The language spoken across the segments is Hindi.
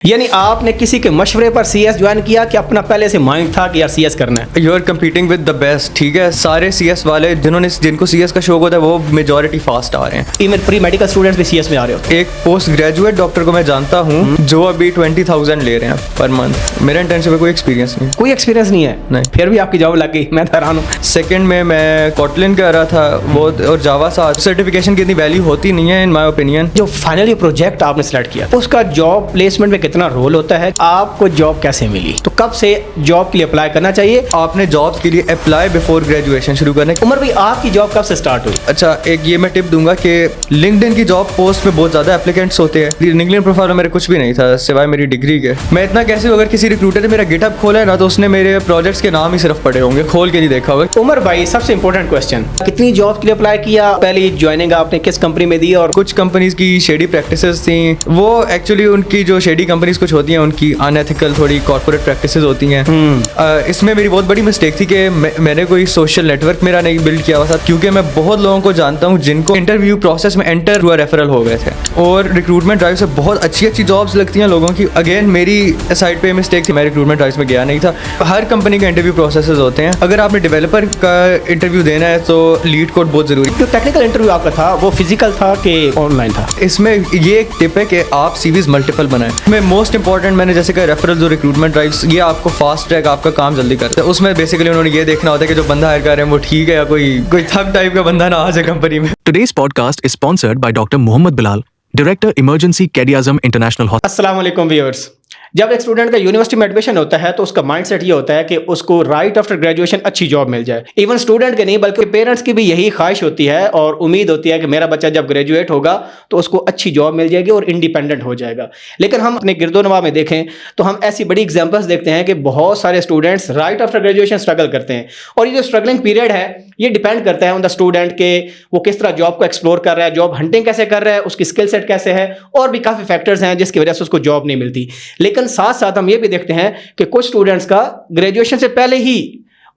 यानी आपने किसी के मशवरे पर सीएस ज्वाइन किया कि अपना पहले से माइंड था कि यार सीएस करना है? You are competing with the best. ठीक है, सारे सीएस वाले जिनको सीएस का शौक होता है वो मेजॉरिटी फास्ट आ रहे हैं। इवन प्री मेडिकल स्टूडेंट्स भी सीएस में आ रहे होते हैं। एक पोस्ट ग्रेजुएट डॉक्टर को मैं जानता हूँ जो अभी 20,000 ले रहे हैं पर मंथ। मेरा इंटर्नशिप में कोई एक्सपीरियंस नहीं। कोई एक्सपीरियंस नहीं है? नहीं। फिर भी आपकी जॉब लग गई, मैं हैरान हूँ। सेकंड में मैं कॉटलिन कर रहा था वो, और जावा सा सर्टिफिकेशन की इतनी वैल्यू होती नहीं है इन माई ओपिनियन। जो फाइनली प्रोजेक्ट आपने सेलेक्ट किया उसका जॉब प्लेसमेंट में कितना रोल होता है? आपको जॉब कैसे मिली? तो कब से जॉब के लिए अप्लाई करना चाहिए? आपने जॉब के लिए अप्लाई बिफोर ग्रेजुएशन शुरू करने। उमर भाई, आपकी जॉब कब से स्टार्ट हुई? अच्छा, एक ये मैं टिप दूंगा कि लिंक्डइन की जॉब पोस्ट में बहुत ज़्यादा एप्लीकेंट्स होते हैं। लिंक्डइन प्रोफाइल में मेरे कुछ भी नहीं था सिवाय मेरी डिग्री के। मैं इतना कैसे, अगर किसी रिक्रूटर ने मेरा गिटअप खोला है ना तो उसने मेरे प्रोजेक्ट्स के नाम ही सिर्फ पढ़े होंगे, खोल के नहीं देखा होगा। उमर भाई, सबसे इंपॉर्टेंट क्वेश्चन, कितनी जॉब के लिए अप्लाई किया? पहली ज्वाइनिंग आपने किस कंपनी में दी? और कुछ कंपनीज की शेडी प्रैक्टिसेस थी। वो एक्चुअली उनकी जो शेडी कंपनीज कुछ होती हैं उनकी अनएथिकल थोड़ी कॉर्पोरेट प्रैक्टिसेस होती हैं। इसमें मेरी बहुत बड़ी मिस्टेक थी कि मैंने कोई सोशल नेटवर्क मेरा नहीं बिल्ड किया हुआ था, क्योंकि मैं बहुत लोगों को जानता हूँ जिनको इंटरव्यू प्रोसेस में एंटर हुआ रेफरल हो गए थे, और रिक्रूटमेंट ड्राइव से बहुत अच्छी अच्छी जॉब्स लगती हैं लोगों की। अगेन मेरी साइड पे मिस्टेक थी, मैं रिक्रूटमेंट ड्राइव में गया नहीं था। हर कंपनी के इंटरव्यू प्रोसेसेस होते हैं। अगर आपने डेवलपर का इंटरव्यू देना है तो लीड कोड बहुत ज़रूरी। जो टेक्निकल इंटरव्यू आपका था वो फिजिकल था कि ऑनलाइन था? इसमें ये एक टिप है कि आप सीवीज मल्टीपल बनाएं। मैं मोस्ट इंपॉर्टेंट मैंने जैसे कहा रेफरल जो रिक्रूटमेंट ड्राइव्स, ये आपको फास्ट ट्रैक आपका काम जल्दी करता है। उसमें बेसिकली उन्होंने ये देखना होता है कि जो बंदा हायर कर रहे हैं वो ठीक है या कोई थक टाइप का बंदा ना आ जाए कंपनी में। Today's podcast is sponsored by Dr. Mohammed Bilal, Director Emergency Cardiasm International Hospital. अस्सलाम वालेकुम व्यूअर्स। जब एक स्टूडेंट का यूनिवर्सिटी में एडमिशन होता है तो उसका माइंडसेट ये होता है कि उसको राइट आफ्टर ग्रेजुएशन अच्छी जॉब मिल जाए। इवन स्टूडेंट के नहीं बल्कि पेरेंट्स की भी यही ख्वाहिश होती है और उम्मीद होती है कि मेरा बच्चा जब ग्रेजुएट होगा तो उसको अच्छी जॉब मिल जाएगी और इंडिपेंडेंट हो जाएगा। लेकिन हम अपने गिरदोनवा में देखें तो हम ऐसी बड़ी एग्जाम्पल्स देखते हैं कि बहुत सारे students right after graduation struggle करते हैं, और ये जो स्ट्रगलिंग पीरियड है ये डिपेंड करता है ऑन द स्टूडेंट के वो किस तरह जॉब को एक्सप्लोर कर रहा है, जॉब हंटिंग कैसे कर रहा है, उसकी स्किल सेट कैसे है, और भी काफ़ी फैक्टर्स हैं जिसकी वजह से उसको जॉब नहीं मिलती। लेकिन साथ साथ हम ये भी देखते हैं कि कुछ स्टूडेंट्स का ग्रेजुएशन से पहले ही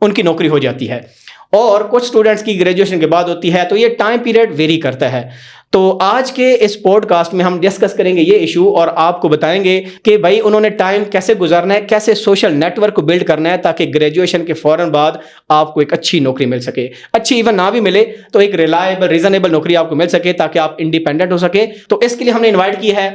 उनकी नौकरी हो जाती है और कुछ स्टूडेंट्स की ग्रेजुएशन के बाद होती है, तो ये टाइम पीरियड वेरी करता है। तो आज के इस पॉडकास्ट में हम डिस्कस करेंगे ये इशू और आपको बताएंगे कि भाई उन्होंने टाइम कैसे गुजारना है, कैसे सोशल नेटवर्क को बिल्ड करना है ताकि ग्रेजुएशन के फौरन बाद आपको एक अच्छी नौकरी मिल सके। अच्छी इवन ना भी मिले तो एक रिलायबल रीजनेबल नौकरी आपको मिल सके ताकि आप इंडिपेंडेंट हो सके। तो इसके लिए हमने इन्वाइट की है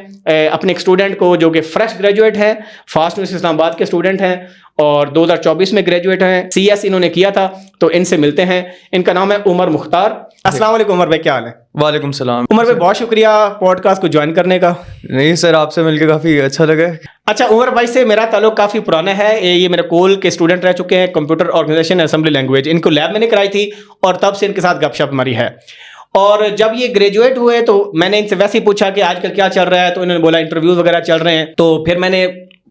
अपने एक स्टूडेंट को जो कि फ्रेश ग्रेजुएट है, फास्ट यूनिवर्सिटी इस्लामाबाद के स्टूडेंट हैं और 2024 में ग्रेजुएट हैं। सीएस इन्होंने किया था, तो इनसे मिलते हैं। इनका नाम है उमर मुख्तार। अस्सलाम वालेकुम उमर भाई, क्या हाल है? वालेकुम सलाम। उमर भाई, बहुत शुक्रिया पॉडकास्ट को ज्वाइन करने का। नहीं सर, आपसे मिलकर काफ़ी अच्छा लगा। अच्छा, उमर भाई से मेरा ताल्लुक काफ़ी पुराना है। ये मेरे कोल के स्टूडेंट रह चुके हैं, कंप्यूटर ऑर्गेनाइजेशन असेंबली लैंग्वेज। इनको लैब मैंने कराई थी और तब से इनके साथ गपशप मारी है। और जब ये ग्रेजुएट हुए तो मैंने इनसे वैसे ही पूछा कि आजकल क्या चल रहा है, तो इन्होंने बोला इंटरव्यूज वगैरह चल रहे हैं। तो फिर मैंने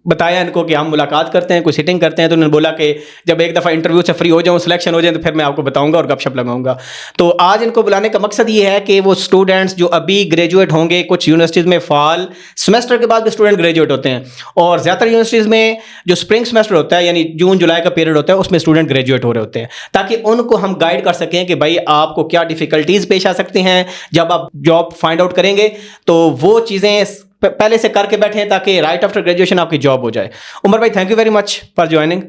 बताया इनको कि हम मुलाकात करते हैं, कोई सिटिंग करते हैं। तो उन्होंने बोला कि जब एक दफ़ा इंटरव्यू से फ्री हो जाऊँ, सिलेक्शन हो जाए, तो फिर मैं आपको बताऊंगा और गपशप लगाऊंगा। तो आज इनको बुलाने का मकसद ये है कि वो स्टूडेंट्स जो अभी ग्रेजुएट होंगे, कुछ यूनिवर्सिटीज़ में फॉल सेमेस्टर के बाद भी स्टूडेंट ग्रेजुएट होते हैं और ज़्यादातर यूनिवर्सिटीज़ में जो स्प्रिंग सेमेस्टर होता है यानी जून जुलाई का पीरियड होता है उसमें स्टूडेंट ग्रेजुएट हो रहे होते हैं, ताकि उनको हम गाइड कर सकें कि भाई आपको क्या डिफ़िकल्टीज़ पेश आ सकती हैं जब आप जॉब फाइंड आउट करेंगे। तो वो चीज़ें पहले से करके बैठे हैं ताकि राइट आफ्टर ग्रेजुएशन आपकी जॉब हो जाए। उमर भाई, thank you very much for joining.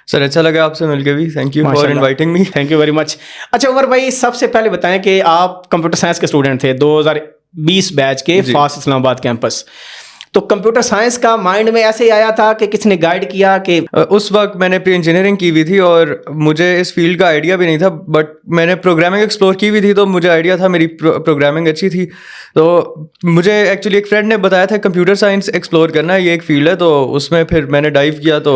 Sir अच्छा लगा आपसे मिलकर भी। Thank you for inviting me. Thank you very much. अच्छा उमर भाई, सबसे पहले बताएं कि आप कंप्यूटर साइंस के स्टूडेंट थे 2020 बैच के फास्ट इस्लामाबाद कैंपस। तो कंप्यूटर साइंस का माइंड में ऐसे ही आया था कि किसने गाइड किया? कि उस वक्त मैंने प्री इंजीनियरिंग की हुई थी और मुझे इस फील्ड का आइडिया भी नहीं था, बट मैंने प्रोग्रामिंग एक्सप्लोर की हुई थी तो मुझे आइडिया था, मेरी प्रोग्रामिंग अच्छी थी। तो मुझे एक्चुअली एक फ्रेंड ने बताया था कंप्यूटर साइंस एक्सप्लोर करना है, ये एक फील्ड है। तो उसमें फिर मैंने डाइव किया तो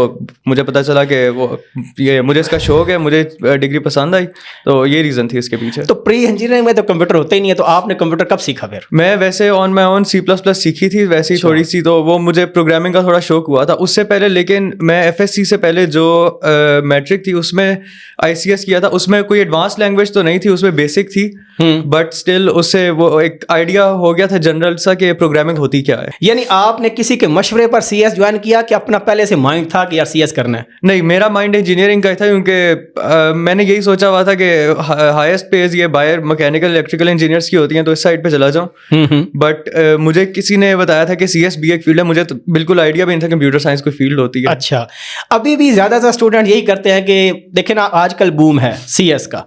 मुझे पता चला कि ये मुझे इसका शौक है, मुझे डिग्री पसंद आई, तो ये रीज़न थी इसके पीछे। तो प्री इंजीनियरिंग में तो कंप्यूटर होता ही नहीं है, तो आपने कंप्यूटर कब सीखा फिर? मैं वैसे ऑन माई ओन C++ सीखी थी वैसे ही थोड़ी सी, तो वो मुझे प्रोग्रामिंग का थोड़ा शौक हुआ था उससे पहले। लेकिन मैं FSC से पहले जो मैट्रिक थी उसमें ICS किया था, उसमें कोई एडवांस लैंग्वेज तो नहीं थी, उसमें बेसिक थी। बट स्टिल उससे वो एक आइडिया हो गया था जनरल सा कि प्रोग्रामिंग होती क्या है। यानी आपने किसी के मशवरे पर CS ज्वाइन किया कि अपना पहले से माइंड था कि यार CS करना है? नहीं, मेरा माइंड इंजीनियरिंग का ही था, क्योंकि मैंने यही सोचा हुआ था कि हाईएस्ट पेज ये बायर मैकेनिकल इलेक्ट्रिकल इंजीनियर्स की होती हैं, तो इस साइड पे चला जाऊँ। बट मुझे किसी ने बताया था कि CS भी एक फील्ड है, मुझे तो बिल्कुल आइडिया भी नहीं था कंप्यूटर साइंस कोई फील्ड होती है। अच्छा, अभी भी ज़्यादातर स्टूडेंट यही करते हैं कि देखें ना, आजकल बूम है CS का,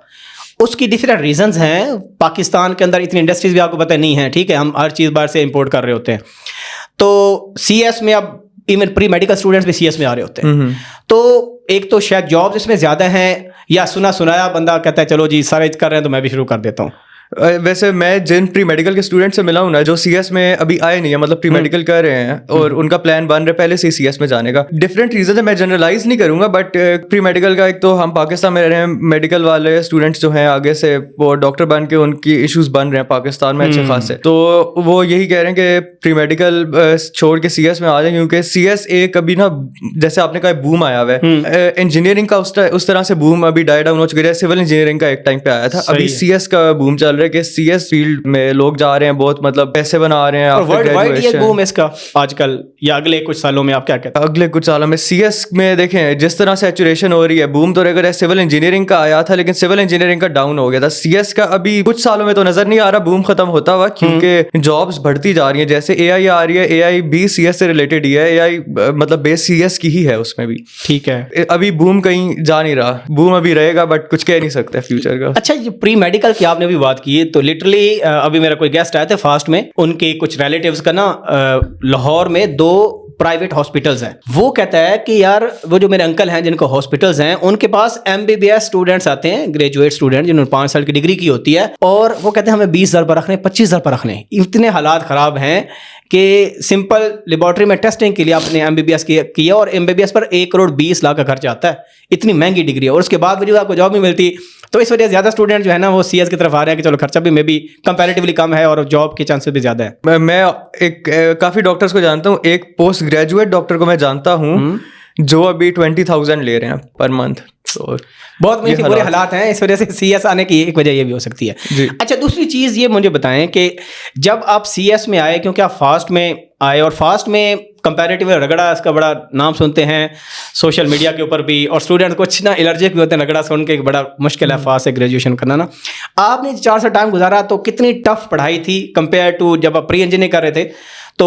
उसकी डिफरेंट रीजंस हैं। पाकिस्तान के अंदर इतनी इंडस्ट्रीज भी आपको पता नहीं है, ठीक है, हम हर चीज़ बाहर से इंपोर्ट कर रहे होते हैं। तो CS में अब इवन प्री मेडिकल स्टूडेंट्स भी CS में आ रहे होते हैं। तो एक तो शायद जॉब्स इसमें ज़्यादा हैं, या सुनाया बंदा कहता है चलो जी सारे कर रहे हैं तो मैं भी शुरू कर देता हूँ। वैसे मैं जिन प्री मेडिकल के स्टूडेंट से मिला हूं ना, जो CS में अभी आए नहीं है, मतलब प्री मेडिकल कर रहे हैं और उनका प्लान बन रहा है पहले से CS में जाने का। डिफरेंट रीजन है, मैं जनरलाइज नहीं करूंगा, बट प्री मेडिकल का एक तो हम पाकिस्तान में रह रहे हैं, मेडिकल वाले स्टूडेंट्स जो हैं आगे से वो डॉक्टर बन के उनकी इश्यूज बन रहे हैं पाकिस्तान में अच्छे खासे, तो वो यही कह रहे हैं कि प्री मेडिकल छोड़ के CS में आ जाए, क्योंकि CS एक अभी ना, जैसे आपने कहा बूम आया हुआ है इंजीनियरिंग का, उस तरह से बूम अभी डाई डाउन हो चुका है। सिविल इंजीनियरिंग का एक टाइम पे आया था, अभी CS का बूम चल रहा है कि CS फील्ड में लोग जा रहे हैं, बहुत मतलब पैसे बना रहे हैं। वर्ल्ड वाइड ये बूम इसका आजकल, या अगले कुछ सालों में आप क्या कहते हैं? अगले कुछ सालों में CS में देखें जिस तरह सैचुरेशन हो रही है, बूम तो अगर सिविल इंजीनियरिंग का आया था, लेकिन सिविल इंजीनियरिंग का डाउन हो गया था। CS का अभी कुछ सालों में तो नजर नहीं आ रहा बूम खत्म होता हुआ, क्योंकि जॉब्स बढ़ती जा रही है। जैसे AI आ रही है, AI भी CS से रिलेटेड ही है, AI मतलब बेस CS की ही है उसमें भी, ठीक है। अभी बूम कहीं जा नहीं रहा, बूम अभी रहेगा बट कुछ कह नहीं सकते फ्यूचर का। अच्छा, ये प्री मेडिकल की आपने भी बात की है, तो लिटरली अभी मेरा कोई गेस्ट आया था फास्ट में, उनके कुछ रिलेटिव्स का ना लाहौर में 2 प्राइवेट हॉस्पिटल्स हैं। वो कहता है कि यार वो जो मेरे अंकल हैं जिनको हॉस्पिटल्स हैं, उनके पास MBBS स्टूडेंट्स आते हैं, ग्रेजुएट स्टूडेंट जिन्होंने 5 साल की डिग्री की होती है, और वो कहते हैं हमें 20,000 पर रखने, 25,000 पर रखने। इतने हालात ख़राब हैं कि सिंपल लेबॉर्ट्री में टेस्टिंग के लिए आपने MBBS किया और MBBS पर 1,20,00,000 का खर्च आता है। इतनी महंगी डिग्री है और उसके बाद भी जो आपको जॉब नहीं मिलती। तो इस वजह से ज़्यादा स्टूडेंट जो है ना वो CS की तरफ आ रहे हैं कि चलो खर्चा भी मे बी कंपैरेटिवली कम है और जॉब के चांसेस भी ज़्यादा है। मैं एक काफ़ी डॉक्टर्स को जानता हूँ, एक पोस्ट ग्रेजुएट डॉक्टर को मैं जानता हूँ जो अभी 20,000 ले रहे हैं पर मंथ। तो बहुत बुरे हालात हैं, इस वजह से CS आने की एक वजह ये भी हो सकती है। अच्छा, दूसरी चीज़ ये मुझे बताएं कि जब आप CS में आए, क्योंकि आप फास्ट में आए और फास्ट में कंपैरेटिव रगड़ा इसका बड़ा नाम सुनते हैं सोशल मीडिया के ऊपर भी, और स्टूडेंट कुछ ना एलर्जिक भी होते हैं रगड़ा सुन के, बड़ा मुश्किल है फास्ट से ग्रेजुएशन करना ना। आपने 4 साल टाइम गुजारा, तो कितनी टफ पढ़ाई थी कंपेयर टू जब आप प्री इंजीनियरिंग कर रहे थे? तो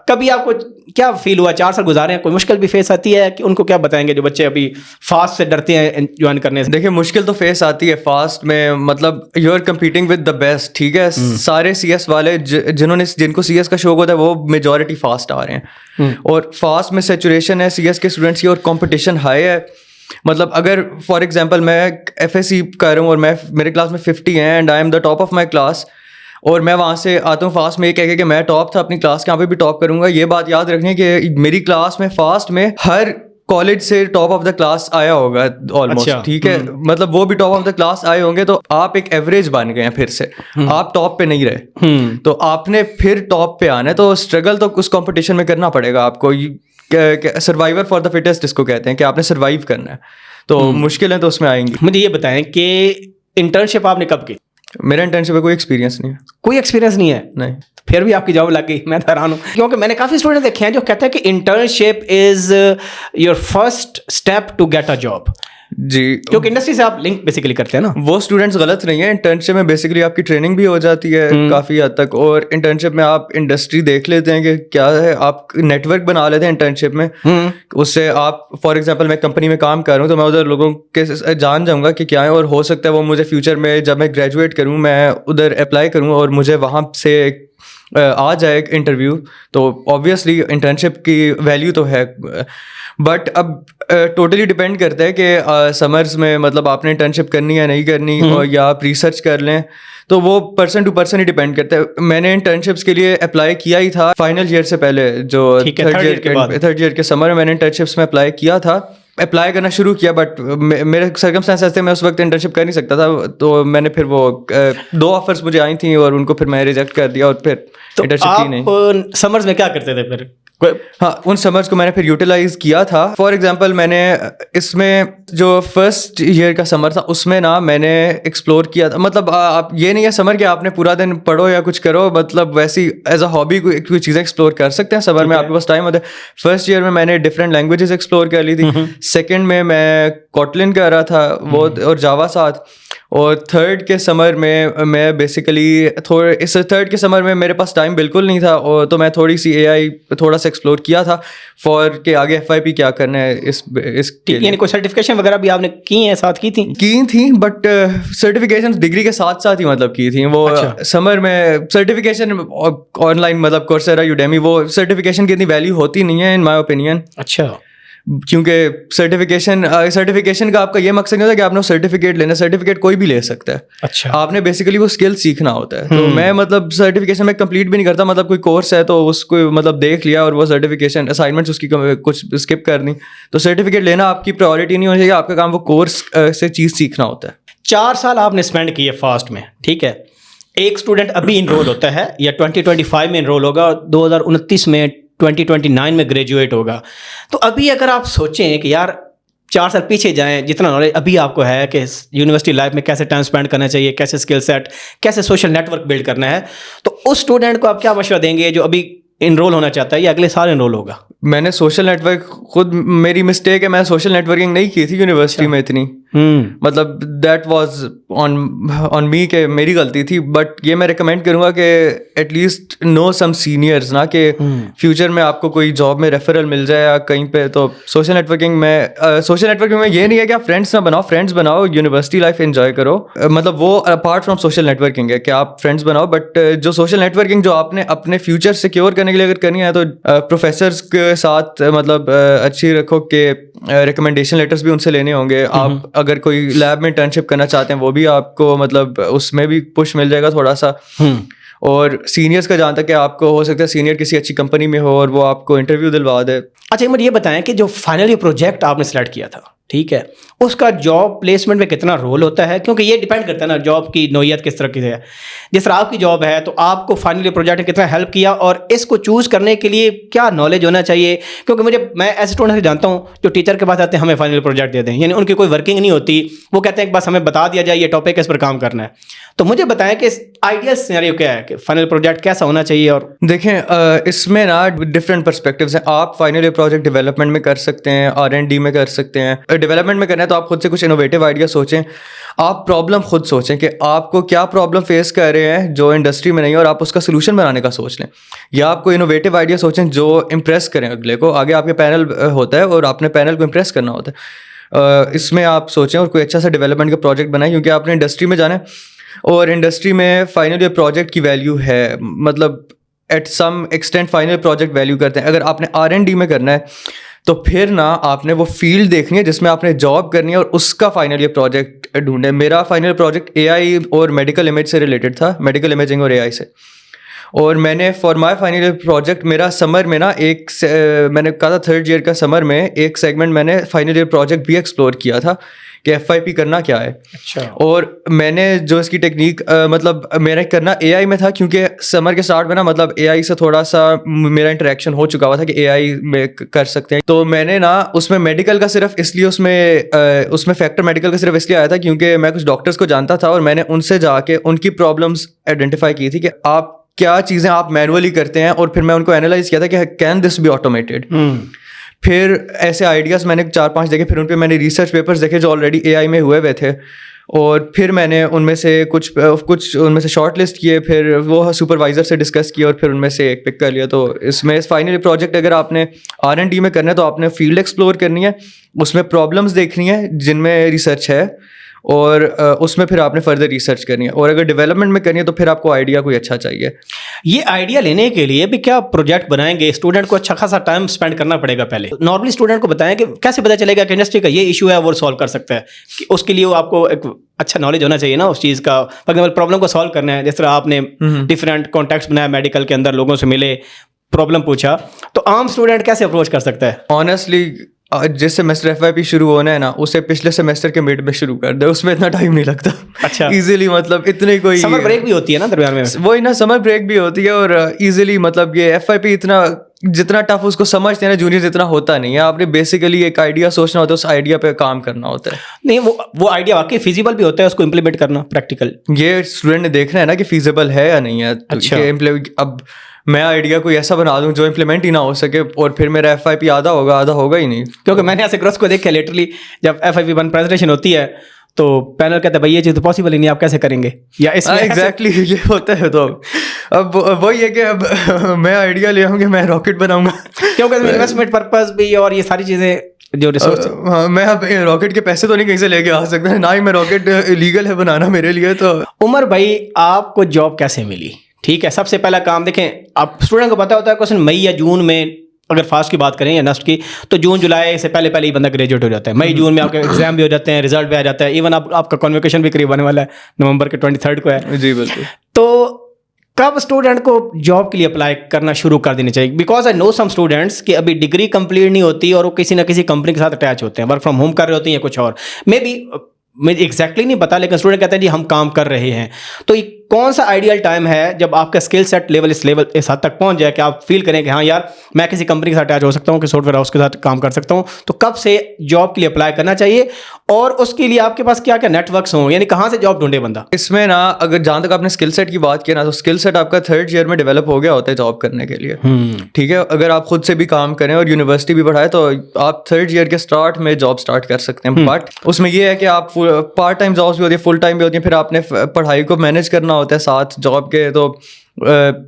कभी आपको क्या फील हुआ 4 साल गुजारे हैं, कोई मुश्किल भी फेस आती है कि उनको क्या बताएंगे जो बच्चे अभी फास्ट से डरते हैं ज्वाइन करने से? देखिए, मुश्किल तो फेस आती है फास्ट में, मतलब you are competing with the best, ठीक है। सारे CS वाले जिनको CS का शौक होता है वो मेजॉरिटी फास्ट आ रहे हैं, और फास्ट में सैचुरेशन है CS के स्टूडेंट्स की और कंपटीशन हाई है। मतलब अगर फॉर एग्जांपल मैं FSC कर रहा हूँ और मेरे क्लास में 50 हैं and I am the top of my class, और मैं वहाँ से आता हूँ फास्ट में ये कह के कि मैं टॉप था अपनी क्लास के, यहाँ पे भी टॉप करूँगा। ये बात याद रखनी कि मेरी क्लास में फास्ट में हर कॉलेज से टॉप ऑफ द क्लास आया होगा ऑलमोस्ट, ठीक है। मतलब वो भी टॉप ऑफ द क्लास आए होंगे, तो आप एक एवरेज बन गए हैं फिर से, आप टॉप पे नहीं रहे, तो आपने फिर टॉप पे आना है। तो स्ट्रगल तो उस कंपटीशन में करना पड़ेगा आपको, सर्वाइवर फॉर द फिटेस्ट जिसको कहते हैं, कि आपने सर्वाइव करना है। तो मुश्किलें तो उसमें आएंगी। मुझे ये बताएं कि इंटर्नशिप आपने कब की? मेरा इंटर्नशिप में कोई एक्सपीरियंस नहीं है। कोई एक्सपीरियंस नहीं है? नहीं। फिर भी आपकी जॉब लग गई, मैं हैरान हूँ, क्योंकि मैंने काफ़ी स्टूडेंट देखे हैं जो कहते हैं कि internship is your first step to get a job. जी, क्योंकि इंडस्ट्री से आप लिंक बेसिकली करते हैं ना। वो स्टूडेंट्स गलत नहीं है, इंटर्नशिप में बेसिकली आपकी ट्रेनिंग भी हो जाती है काफ़ी हद तक, और इंटर्नशिप में आप इंडस्ट्री देख लेते हैं कि क्या है, आप नेटवर्क बना लेते हैं इंटर्नशिप में। उससे आप फॉर एग्जांपल मैं कंपनी में काम कर रहा हूँ, तो मैं उधर लोगों के जान जाऊँगा कि क्या है, और हो सकता है वो मुझे फ्यूचर में जब मैं ग्रेजुएट करूँ मैं उधर अप्लाई करूँ और मुझे वहाँ से आ जाए इंटरव्यू, तो ऑब्वियसली इंटर्नशिप की वैल्यू तो है। बट अब टोटली डिपेंड करता है कि समर्स में मतलब आपने इंटर्नशिप करनी है नहीं करनी, और या आप रिसर्च कर लें, तो वो पर्सन टू पर्सन ही डिपेंड करता है। मैंने इंटर्नशिप्स के लिए अप्लाई किया ही था फाइनल ईयर से पहले, जो थर्ड ईयर के समर में मैंने इंटर्नशिप्स में अप्लाई किया था, अप्लाई करना शुरू किया, बट मेरे सर्कमस्टेंस ऐसे मैं उस वक्त इंटर्नशिप कर नहीं सकता था, तो मैंने फिर वो 2 ऑफर्स मुझे आई थी और उनको फिर मैं रिजेक्ट कर दिया और फिर इंटर्नशिप की नहीं। समर्स में क्या करते थे फिर? हाँ, उन समर्स को मैंने फिर यूटिलाइज किया था। फॉर एग्जांपल मैंने इसमें जो फर्स्ट ईयर का समर था उसमें ना मैंने एक्सप्लोर किया था, मतलब आप ये नहीं है समर कि आपने पूरा दिन पढ़ो या कुछ करो, मतलब वैसी एज अ हॉबी कोई चीज़ें एक्सप्लोर कर सकते हैं समर में, आपके पास टाइम होता है। फर्स्ट ईयर में मैंने डिफरेंट लैंग्वेजेस एक्सप्लोर कर ली थी, सेकेंड में मैं कॉटलिन कर रहा था वो और जावा साथ, और थर्ड के समर में मैं बेसिकली इस थर्ड के समर में मेरे पास टाइम बिल्कुल नहीं था, और तो मैं थोड़ी सी AI थोड़ा सा एक्सप्लोर किया था फॉर के आगे FYP क्या करना है इस यानी कोई सर्टिफिकेशन वगैरह भी आपने की है, साथ की थी बट सर्टिफिकेशन डिग्री के साथ साथ ही मतलब की थी वो। अच्छा। समर में सर्टिफिकेशन ऑनलाइन मतलब कोर्सेरा यूडेमी, वो सर्टिफिकेशन की इतनी वैल्यू होती नहीं है इन माय ओपिनियन। अच्छा, क्योंकि सर्टिफिकेशन का आपका ये मकसद नहीं होता कि आपने सर्टिफिकेट लेना, सर्टिफिकेट कोई भी ले सकता है। अच्छा, आपने बेसिकली वो स्किल सीखना होता है। तो मैं मतलब सर्टिफिकेशन में कंप्लीट भी नहीं करता, मतलब कोई कोर्स है तो उसको मतलब देख लिया और वो सर्टिफिकेशन असाइनमेंट्स उसकी कुछ स्किप कर दी, तो सर्टिफिकेट लेना आपकी प्रायोरिटी नहीं होनी चाहिए, आपका काम वो कोर्स से चीज़ सीखना होता है। 4 साल आपने स्पेंड किए फास्ट में, ठीक है। एक स्टूडेंट अभी इनरोल होता है या 2025 में इनरोल होगा, 2029 में 2029 में ग्रेजुएट होगा। तो अभी अगर आप सोचें कि यार 4 साल पीछे जाएं, जितना नॉलेज अभी आपको है कि यूनिवर्सिटी लाइफ में कैसे टाइम स्पेंड करना चाहिए, कैसे स्किल सेट, कैसे सोशल नेटवर्क बिल्ड करना है, तो उस स्टूडेंट को आप क्या मशवरा देंगे जो अभी इनरोल होना चाहता है या अगले साल इनरोल होगा? मैंने सोशल नेटवर्क खुद मेरी मिस्टेक है, मैं सोशल नेटवर्किंग नहीं की थी यूनिवर्सिटी में इतनी, मतलब दैट वाज ऑन मी के मेरी गलती थी। बट ये मैं रिकमेंड करूँगा कि एटलीस्ट नो सम सीनियर्स ना, कि फ्यूचर में आपको कोई जॉब में रेफरल मिल जाए या कहीं पे, तो सोशल नेटवर्किंग में ये नहीं है कि आप फ्रेंड्स ना बनाओ, फ्रेंड्स बनाओ, यूनिवर्सिटी लाइफ एंजॉय करो, मतलब वो अपार्ट फ्रॉम सोशल नेटवर्किंग है कि आप फ्रेंड्स बनाओ। बट जो सोशल नेटवर्किंग जो आपने अपने फ्यूचर सिक्योर करने के लिए अगर करनी है तो प्रोफेसर्स के साथ मतलब अच्छी रखो कि रिकमेंडेशन लेटर्स भी उनसे लेने होंगे। आप अगर कोई लैब में इंटर्नशिप करना चाहते हैं वो भी आपको मतलब उसमें भी पुश मिल जाएगा थोड़ा सा। और सीनियर्स का जहाँ तक है, आपको हो सकता है सीनियर किसी अच्छी कंपनी में हो और वो आपको इंटरव्यू दिलवा दे। अच्छा, मुझे ये बताएं कि जो फाइनली प्रोजेक्ट आपने सेलेक्ट किया था, ठीक है, उसका जॉब प्लेसमेंट में कितना रोल होता है? क्योंकि ये डिपेंड करता है ना जॉब की नौयत किस तरह की है। जिस तरह आपकी जॉब है तो आपको फाइनली प्रोजेक्ट ने कितना हेल्प किया और इसको चूज़ करने के लिए क्या नॉलेज होना चाहिए? क्योंकि मैं ऐसे स्टूडेंट से जानता हूँ जो टीचर के पास आते हैं हमें फाइनल प्रोजेक्ट दे दें, यानी उनकी कोई वर्किंग नहीं होती, वो कहते हैं कि बस हमें बता दिया जाए ये टॉपिक इस पर काम करना है। तो मुझे बताएं कि आइडियल सिनेरियो क्या है कि फाइनल प्रोजेक्ट कैसा होना चाहिए? और देखें इसमें ना डिफरेंट पर्सपेक्टिव्स हैं। आप फाइनल प्रोजेक्ट डेवलपमेंट में कर सकते हैं, R&D में कर सकते हैं। डेवलपमेंट में करना है तो आप खुद से कुछ इनोवेटिव आइडिया सोचें, आप प्रॉब्लम खुद सोचें कि आपको क्या प्रॉब्लम फेस कर रहे हैं जो इंडस्ट्री में नहीं है और आप उसका सोल्यूशन बनाने का सोच लें। या आपको इनोवेटिव आइडिया सोचें जो इम्प्रेस करें अगले को। आगे आपके पैनल होता है और आपने पैनल को इम्प्रेस करना होता है। इसमें आप सोचें और कोई अच्छा सा डेवलपमेंट का प्रोजेक्ट बनाएं, क्योंकि आपने इंडस्ट्री में जाना है और इंडस्ट्री में फाइनल प्रोजेक्ट की वैल्यू है, मतलब at some extent final project value करते हैं। अगर आपने R&D में करना है तो फिर ना आपने वो फील्ड देखनी है जिसमें आपने जॉब करनी है और उसका फाइनल ईयर प्रोजेक्ट ढूंढे। मेरा फाइनल प्रोजेक्ट AI और मेडिकल इमेज से रिलेटेड था, मेडिकल इमेजिंग और AI से। और मैंने for my final year project मेरा समर में ना मैंने कहा था थर्ड ईयर का समर में एक सेगमेंट मैंने फाइनल ईयर प्रोजेक्ट भी एक्सप्लोर किया था कि FYP करना क्या है। अच्छा। और मैंने जो इसकी टेक्निक मतलब मेरा करना AI में था, क्योंकि समर के स्टार्ट में ना मतलब AI से थोड़ा सा मेरा इंटरेक्शन हो चुका हुआ था कि AI में कर सकते हैं। तो मैंने ना उसमें मेडिकल का सिर्फ इसलिए उसमें फैक्टर मेडिकल का सिर्फ इसलिए आया था क्योंकि मैं कुछ डॉक्टर्स को जानता था और मैंने उनसे जाके उनकी प्रॉब्लम्स आइडेंटिफाई की थी कि आप क्या चीज़ें आप मैनुअली करते हैं, और फिर मैं उनको एनालाइज किया था कि कैन दिस बी ऑटोमेटेड। फिर ऐसे आइडियाज़ मैंने 4-5 देखे, फिर उन पे मैंने रिसर्च पेपर्स देखे जो ऑलरेडी AI में हुए थे, और फिर मैंने उनमें से कुछ उनमें से शॉर्ट लिस्ट किए, फिर वो सुपरवाइज़र से डिस्कस किए और फिर उनमें से एक पिक कर लिया। तो इसमें फाइनल प्रोजेक्ट अगर आपने R&D में करना है तो आपने फील्ड एक्सप्लोर करनी है, उसमें प्रॉब्लम्स देखनी है जिनमें रिसर्च है, और उसमें फिर आपने फर्दर रिसर्च करनी है। और अगर डेवलपमेंट में करनी है तो फिर आपको आइडिया कोई अच्छा चाहिए। ये आइडिया लेने के लिए भी क्या प्रोजेक्ट बनाएंगे? स्टूडेंट को अच्छा खासा टाइम स्पेंड करना पड़ेगा पहले। नॉर्मली स्टूडेंट को बताएं कि कैसे पता चलेगा कि इंडस्ट्री का ये इशू है वो सॉल्व कर सकता है, कि उसके लिए वो आपको एक अच्छा नॉलेज होना चाहिए ना उस चीज़ का। फॉर एग्जाम्पल प्रॉब्लम को सॉल्व करना है, जिस तरह आपने डिफरेंट कॉन्टेक्स्ट बनाया, मेडिकल के अंदर लोगों से मिले, प्रॉब्लम पूछा, तो आम स्टूडेंट कैसे अप्रोच कर सकता है? ऑनेस्टली जिस सेमेस्टर FYP शुरू होना है ना, उसे पिछले सेमेस्टर के मिड में शुरू कर दे, उसमें इतना टाइम नहीं लगता। अच्छा। इजीली, मतलब इतने कोई समर ब्रेक भी होती है ना दरमियान में? वही ना, समर ब्रेक भी होती है, और इजीली मतलब ये FYP इतना जितना टफ उसको समझते हैं ना जूनियर, इतना होता नहीं है। आपने बेसिकली एक आइडिया सोचना होता है, उस आइडिया पे काम करना होता है। नहीं, वो आइडिया वाकई फिजिबल भी होता है, उसको इम्प्लीमेंट करना प्रैक्टिकल। ये स्टूडेंट ने देखना है ना कि फिजिबल है या नहीं है। अच्छा। अब मैं आइडिया कोई ऐसा बना दूं जो इम्प्लीमेंट ही ना हो सके, और फिर मेरा FYP आधा होगा ही नहीं। क्योंकि मैंने ऐसे ग्रुप्स को देखा लिटरली, जब FYP 1 प्रेजेंटेशन होती है तो पैनल कहता है भाई ये चीज़ तो पॉसिबल ही नहीं, आप कैसे करेंगे, या इसमें एग्जैक्टली ये होता है। तो अब वही है कि अब मैं आइडिया ले आऊँगा, मैं रॉकेट बनाऊंगा, क्योंकि इन्वेस्टमेंट पर्पस भी और ये सारी चीज़ें जो रिसोर्स। हाँ, मैं अब रॉकेट के पैसे तो नहीं कहीं से लेके आ सकता, ना ही मैं रॉकेट लीगल है बनाना मेरे लिए। तो उमर भाई, आपको जॉब कैसे मिली? ठीक है, सबसे पहला काम देखें, आप स्टूडेंट को पता होता है क्वेश्चन मई या जून में, अगर फास्ट की बात करें या नस्ट की, तो जून जुलाई से पहले ही बंदा ग्रेजुएट हो जाता है। मई जून में आपके एग्जाम भी हो जाते हैं, रिजल्ट भी आ जाता है, इवन आपका कॉन्वोकेशन भी करीब आने वाला है, नवंबर के 23 को है। जी बिल्कुल। तो कब स्टूडेंट को जॉब के लिए अप्लाई करना शुरू कर देनी चाहिए? Because I know some students कि अभी डिग्री कंप्लीट नहीं होती और वो किसी ना किसी कंपनी के साथ अटैच होते हैं, वर्क फ्रॉम होम कर रहे होते हैं या कुछ और, मे बी मुझे एग्जैक्टली नहीं पता, लेकिन स्टूडेंट कहते हैं जी हम काम कर रहे हैं। तो ये कौन सा आइडियल टाइम है जब आपका स्किल सेट लेवल इस हद तक पहुंच जाए कि आप फील करें कि हाँ यार मैं किसी कंपनी के साथ अटैच हो सकता हूँ, कि सॉफ्टवेयर हाउस के साथ काम कर सकता हूँ? तो कब से जॉब के लिए अप्लाई करना चाहिए, और उसके लिए आपके पास क्या क्या नेटवर्क्स हों, यानी कहाँ से जॉब ढूंढे बंदा? इसमें ना, अगर जहाँ तक आपने स्किल सेट की बात की ना, तो स्किल सेट आपका 3rd ईयर में डेवलप हो गया होता है जॉब करने के लिए। ठीक है, अगर आप खुद से भी काम करें और यूनिवर्सिटी भी पढ़ाए तो आप 3rd ईयर के स्टार्ट में जॉब स्टार्ट कर सकते हैं। बट उसमें ये है कि आप पार्ट टाइम जॉब्स भी होती है, फुल टाइम भी होती है, फिर आपने पढ़ाई को मैनेज करना होता है साथ जॉब के। तो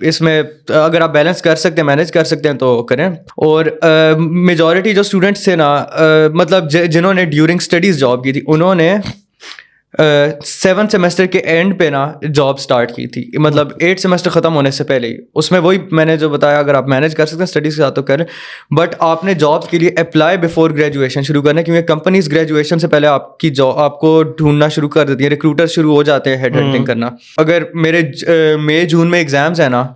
इसमें अगर आप बैलेंस कर सकते हैं, मैनेज कर सकते हैं तो करें। और मेजॉरिटी जो स्टूडेंट्स थे ना, मतलब जिन्होंने ड्यूरिंग स्टडीज़ जॉब की थी, उन्होंने 7th सेमेस्टर के एंड पे ना जॉब स्टार्ट की थी, मतलब 8th सेमेस्टर ख़त्म होने से पहले ही। उसमें वही मैंने जो बताया, अगर आप मैनेज कर सकते हैं स्टडीज़ के साथ तो करें, बट आपने जॉब के लिए अप्लाई बिफोर ग्रेजुएशन शुरू करना है, क्योंकि कंपनीज ग्रेजुएशन से पहले आपकी जॉब आपको ढूंढना शुरू कर देती है, रिक्रूटर शुरू हो जाते हैं हेड हंटिंग करना। अगर मेरे मई जून में एग्जाम्स है ना,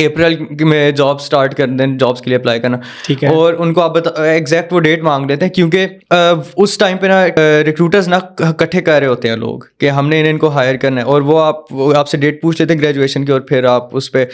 अप्रैल में जॉब स्टार्ट कर दें, जॉब्स के लिए अप्लाई करना। ठीक है। और उनको आप एग्जैक्ट वो डेट मांग लेते हैं, क्योंकि उस टाइम पे ना रिक्रूटर्स ना इकट्ठे कर रहे होते हैं लोग कि हमने इनको हायर करना है, और वो आपसे डेट पूछ लेते हैं ग्रेजुएशन की, और फिर आप उस पर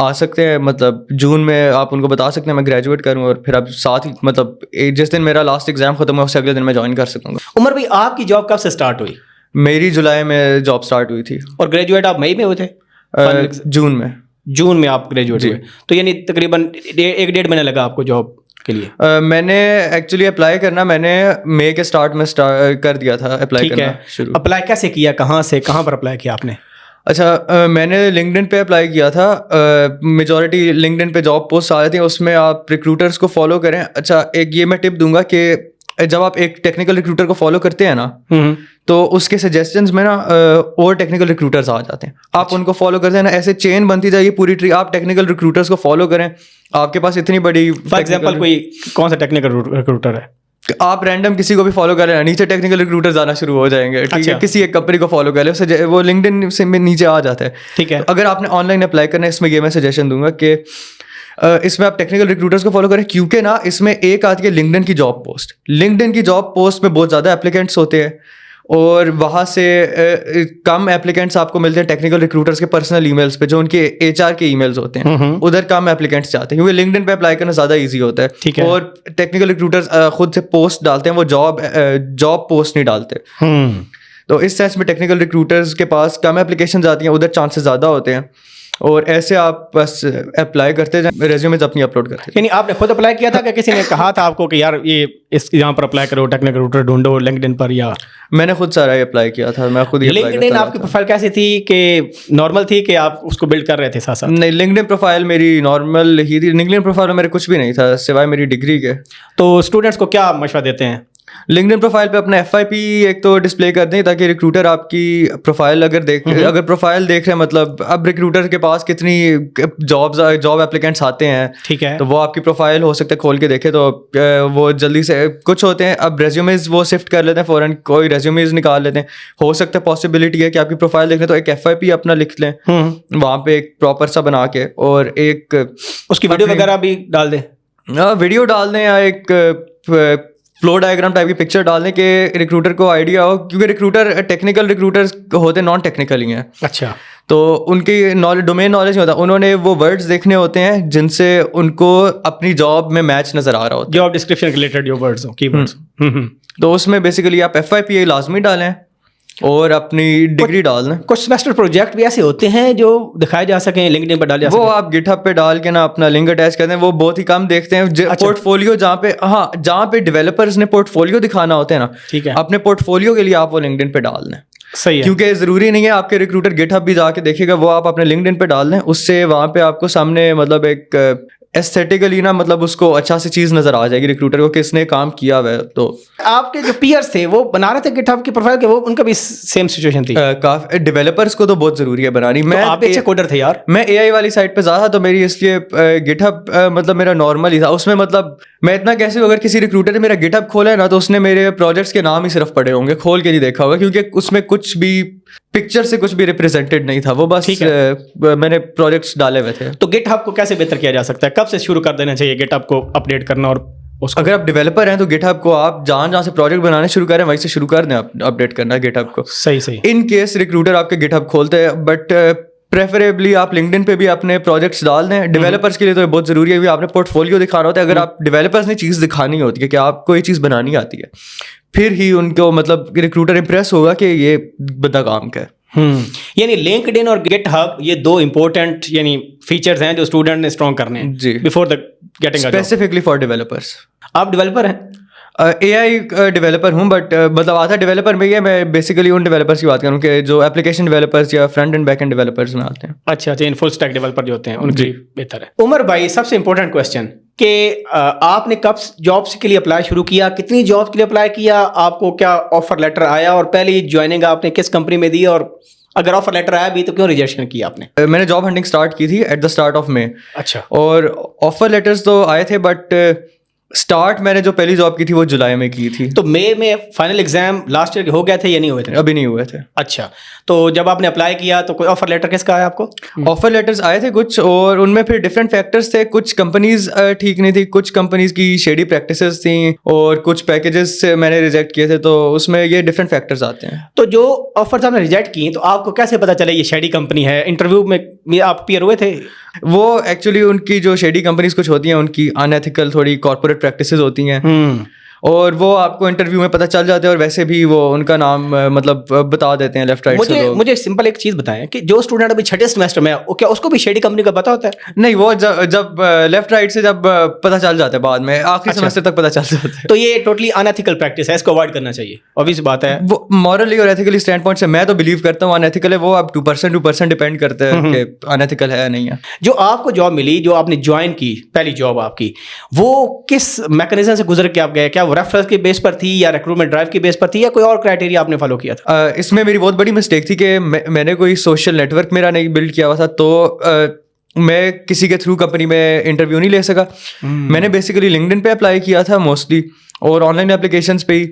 आ सकते हैं। मतलब जून में आप उनको बता सकते हैं मैं ग्रेजुएट करूँ, और फिर आप साथ ही मतलब जिस दिन मेरा लास्ट एग्जाम खत्म हुआ उससे अगले दिन मैं ज्वाइन कर सकूँगा। उमर भाई, आपकी जॉब कब से स्टार्ट हुई? मेरी जुलाई में जॉब स्टार्ट हुई थी। और ग्रेजुएट आप मई में हुए थे? जून में आप ग्रेजुएट हुए, तो यानी तकरीबन 1-1.5 महीना लगा आपको जॉब के लिए? मैंने एक्चुअली अप्लाई करना मैंने मई के स्टार्ट में कर दिया था अप्लाई करना शुरू। अप्लाई कैसे किया, कहाँ से कहाँ पर अप्लाई किया आपने? अच्छा, मैंने लिंक्डइन पे अप्लाई किया था। मेजॉरिटी लिंक्डइन पे जॉब पोस्ट आ रही थी, उसमें आप रिक्रूटर्स को फॉलो करें। अच्छा, एक ये मैं टिप दूंगा कि जब आप एक टेक्निकल रिक्रूटर को फॉलो करते हैं ना, तो उसके सजेशंस में ना और टेक्निकल रिक्रूटर्स आ जाते हैं। आप उनको फॉलो करते हैं ना, ऐसे चेन बनती जाएगी पूरी ट्री। आप टेक्निकल रिक्रूटर्स को फॉलो करें, आपके पास इतनी बड़ी, फॉर एग्जांपल कोई कौन सा टेक्निकल रिक्रूटर है? आप रैंडम किसी को भी फॉलो कर रहे हैं, नीचे टेक्निकल रिक्रूटर्स आना शुरू हो जाएंगे। ठीक अच्छा। है, किसी एक कंपनी को फॉलो कर ले, उससे वो लिंक्डइन से में नीचे आ जाता है। ठीक है। अगर आपने ऑनलाइन अप्लाई करना है, इसमें ये मैं सजेशन दूंगा कि इसमें आप टेक्निकल रिक्रूटर्स को फॉलो करें, क्योंकि ना इसमें एक आती है लिंक्डइन की जॉब पोस्ट। लिंक्डइन की जॉब पोस्ट में बहुत ज़्यादा एप्लीकेंट्स होते हैं, और वहाँ से कम एप्लीकेंट्स आपको मिलते हैं टेक्निकल रिक्रूटर्स के पर्सनल ईमेल्स पे, जो उनके HR के ईमेल्स होते हैं, उधर कम एप्लीकेंट्स जाते हैं, क्योंकि लिंक्डइन पे अप्लाई करना ज़्यादा इजी होता है। ठीक है। और टेक्निकल रिक्रूटर्स खुद से पोस्ट डालते हैं, वो जॉब पोस्ट नहीं डालते। तो इस सेंस में टेक्निकल रिक्रूटर्स के पास कम एप्लीकेशन आती हैं, उधर चांसेस ज़्यादा होते हैं। और ऐसे आप बस अप्लाई करते जाए, रेज्यूमेज अपनी अपलोड करते। यानी आपने खुद अप्लाई किया था कि किसी ने कहा था आपको कि यार ये इस यहाँ पर अप्लाई करो, टेक्निकल रिक्रूटर ढूंढो लिंक्डइन पर? या मैंने खुद सारा अप्लाई किया था, मैं खुद ही लिंक्डइन आपकी प्रोफाइल कैसी थी, कि नॉर्मल थी कि आप उसको बिल्ड कर रहे थे साथ साथ? नहीं, लिंक्डइन प्रोफाइल मेरी नॉर्मल ही थी। लिंक्डइन प्रोफाइल में मेरे कुछ भी नहीं था सिवाय मेरी डिग्री के। तो स्टूडेंट्स को क्या मशवरा देते हैं? लिंक्डइन प्रोफाइल पे अपना FYP एक तो डिस्प्ले कर दें, ताकि रिक्रूटर आपकी प्रोफाइल अगर प्रोफाइल देख रहे हैं, मतलब अब रिक्रूटर के पास कितनी जॉब एप्लीकेंट्स आते हैं, ठीक है, तो वो आपकी प्रोफाइल हो सकता है खोल के देखे, तो वो जल्दी से कुछ होते हैं अब रेज्यूमेज वो शिफ्ट कर लेते हैं फ़ौरन, कोई रेज्यूमेज निकाल लेते हैं। हो सकता है पॉसिबिलिटी है कि आपकी प्रोफाइल देख लें तो एक FYP अपना लिख लें वहाँ पे एक प्रॉपर सा बना के, और एक उसकी वीडियो वगैरह भी डाल दें, वीडियो डाल दें, या एक फ्लो डायग्राम टाइप की पिक्चर डाल दें कि रिक्रूटर को आइडिया हो, क्योंकि रिक्रूटर टेक्निकल रिक्रूटर्स होते नॉन टेक्निकल ही हैं। अच्छा, तो उनकी नॉलेज, डोमेन नॉलेज नहीं होता, उन्होंने वो वर्ड्स देखने होते हैं जिनसे उनको अपनी जॉब में मैच नज़र आ रहा होता जॉब डिस्क्रिप्शन रिलेटेड जो वर्ड्स हो, कीवर्ड्स। है। तो उसमें बेसिकली आप FYPA लाजमी डालें और अपनी डिग्री डाल दें। कुछ सेमेस्टर प्रोजेक्ट भी ऐसे होते हैं जो दिखाए जा सकें, लिंक्डइन पर डाले जा वो सकें। आप गिटहब पे डाल के ना अपना लिंक अटैच कर दें, वो बहुत ही कम देखते हैं। अच्छा। पोर्टफोलियो जहाँ पे, हाँ, जहाँ पे डेवलपर्स ने पोर्टफोलियो दिखाना होता है ना, ठीक है, अपने पोर्टफोलियो के लिए आप वो लिंक्डइन पे डाल दें। सही है। क्योंकि जरूरी नहीं है आपके रिक्रूटर गिटहब भी जाके देखेगा, वो आप अपने लिंक्डइन पे डाल दें, उससे वहाँ पे आपको सामने मतलब एक एस्थेटिकली ना, मतलब उसको अच्छा सी चीज नजर आ जाएगी रिक्रूटर को, किसने काम किया हुआ है। तो आपके जो पीयर्स थे वो बना रहे थे गिटहब की प्रोफाइल के, वो उनका भी सेम सिचुएशन थी? काफी डेवलपर्स को तो बहुत जरूरी है बनानी। तो आप भी अच्छे कोडर थे यार। मैं AI वाली साइट पे ज़्यादा, तो मेरी इसलिए गिटहब मतलब मेरा नॉर्मल ही था। उसमें मतलब मैं इतना कैसे, अगर किसी रिक्रूटर ने मेरा गिटहब खोला है ना, तो उसने मेरे प्रोजेक्ट्स के नाम ही सिर्फ पढ़े होंगे, खोल के नहीं देखा होगा, क्योंकि उसमें कुछ भी पिक्चर से कुछ भी रिप्रेजेंटेड नहीं था। वो बस ठीक है। मैंने प्रोजेक्ट्स डाले हुए थे। तो गिटहब को कैसे बेहतर किया जा सकता है? कब से शुरू कर देना चाहिए गिटहब को अपडेट करना? और उसको अगर आप डेवलपर हैं तो गिटहब को आप जहाँ से प्रोजेक्ट बनाने शुरू करें वहीं से शुरू कर दें, अपडेट करना गिटहब को। सही सही। इन केस रिक्रूटर आपके गिटहब खोलते हैं, बट प्रेफरेबली आप लिंक्डइन पे भी अपने प्रोजेक्ट्स डाल दें। डेवलपर्स के लिए तो ये बहुत ज़रूरी है, क्योंकि आपने पोर्टफोलियो दिखाना होता है। अगर आप डेवलपर्स ने चीज़ दिखानी होती है कि आपको ये चीज़ बनानी आती है, फिर ही उनको मतलब रिक्रूटर इंप्रेस होगा कि ये बंदा काम का है। यानी लिंक्डइन और गिटहब ये दो इंपॉर्टेंट यानी फीचर्स हैं जो स्टूडेंट ने स्ट्रॉन्ग करने हैं जी, before the getting a job. Specifically for developers. आप डेवलपर हैं? AI डेवलपर हूँ, बट मतलब आधा डेवलपर में ही है। मैं बेसिकली उन डेवलपर्स की बात करूँ कि जो एप्लीकेशन डेवलपर्स या front end back and developers में आते हैं। अच्छा अच्छा, इन फुल स्टैक डेवलपर जो होते हैं उनके जी। लिए बेहतर है। उमर भाई, सबसे इंपॉर्टेंट क्वेश्चन कि आपने कब जॉब्स के लिए अप्लाई शुरू किया, कितनी जॉब्स के लिए अप्लाई किया, आपको क्या ऑफर लेटर आया और पहली ज्वाइनिंग आपने किस कंपनी में दी, और अगर ऑफर लेटर आया भी तो क्यों रिजेक्शन किया आपने? मैंने जॉब हंटिंग स्टार्ट की थी at the start of May. अच्छा। और ऑफर लेटर्स तो आए थे, बट स्टार्ट मैंने जो पहली जॉब की थी वो जुलाई में की थी। तो मई में फाइनल एग्जाम लास्ट ईयर के हो गए थे या नहीं हुए थे? अभी नहीं हुए थे। अच्छा, तो जब आपने अप्लाई किया तो कोई ऑफर लेटर किसका आया आपको? ऑफर लेटर्स आए थे कुछ, और उनमें फिर डिफरेंट फैक्टर्स थे। कुछ कंपनीज ठीक नहीं थी, कुछ कंपनीज की शेडी प्रैक्टिसेस थी, और कुछ पैकेजेस मैंने रिजेक्ट किए थे। तो उसमें ये डिफरेंट फैक्टर्स आते हैं। तो जो ऑफर्स आपने रिजेक्ट किए तो आपको कैसे पता चला ये शेडी कंपनी है? इंटरव्यू में आप पीयर हुए थे? वो एक्चुअली उनकी जो शेडी कंपनीज कुछ होती हैं, उनकी अनएथिकल थोड़ी कॉर्पोरेट प्रैक्टिसेस होती हैं, और वो आपको इंटरव्यू में पता चल जाते हैं, और वैसे भी वो उनका नाम मतलब बता देते हैं लेफ्ट राइट से लोग। मुझे सिंपल एक चीज बताएं कि जो स्टूडेंट अभी छठे सेमेस्टर में है, क्या उसको भी शेडी कंपनी का पता होता है? नहीं, वो जब लेफ्ट राइट से जब पता चल जाता है, बाद में आखिरी अच्छा। सेमेस्टर तक पता चल जाता है। तो ये टोटली अनएथिकल प्रैक्टिस है, इसको अवॉइड करना चाहिए। ऑब्वियस बात है। वो मॉरली और एथिकली स्टैंड पॉइंट से मैं तो बिलीव करता हूँ अनएथिकल है। वो आप 2% डिपेंड करता है कि अनएथिकल है या नहीं है। जो आपको जॉब मिली, जो आपने ज्वाइन की पहली जॉब आपकी, वो किस मैकेनिज्म से गुजर के आप गए? क्या वो रेफरेंस के बेस पर थी या रिक्रूटमेंट ड्राइव की बेस पर थी, या कोई और क्राइटेरिया आपने फॉलो किया था? इसमें मेरी बहुत बड़ी मिस्टेक थी कि मैंने कोई सोशल नेटवर्क मेरा नहीं बिल्ड किया हुआ था। तो मैं किसी के थ्रू कंपनी में इंटरव्यू नहीं ले सका। मैंने बेसिकली लिंक्डइन पे अप्लाई किया था मोस्टली, और ऑनलाइन एप्लीकेशंस पे ही।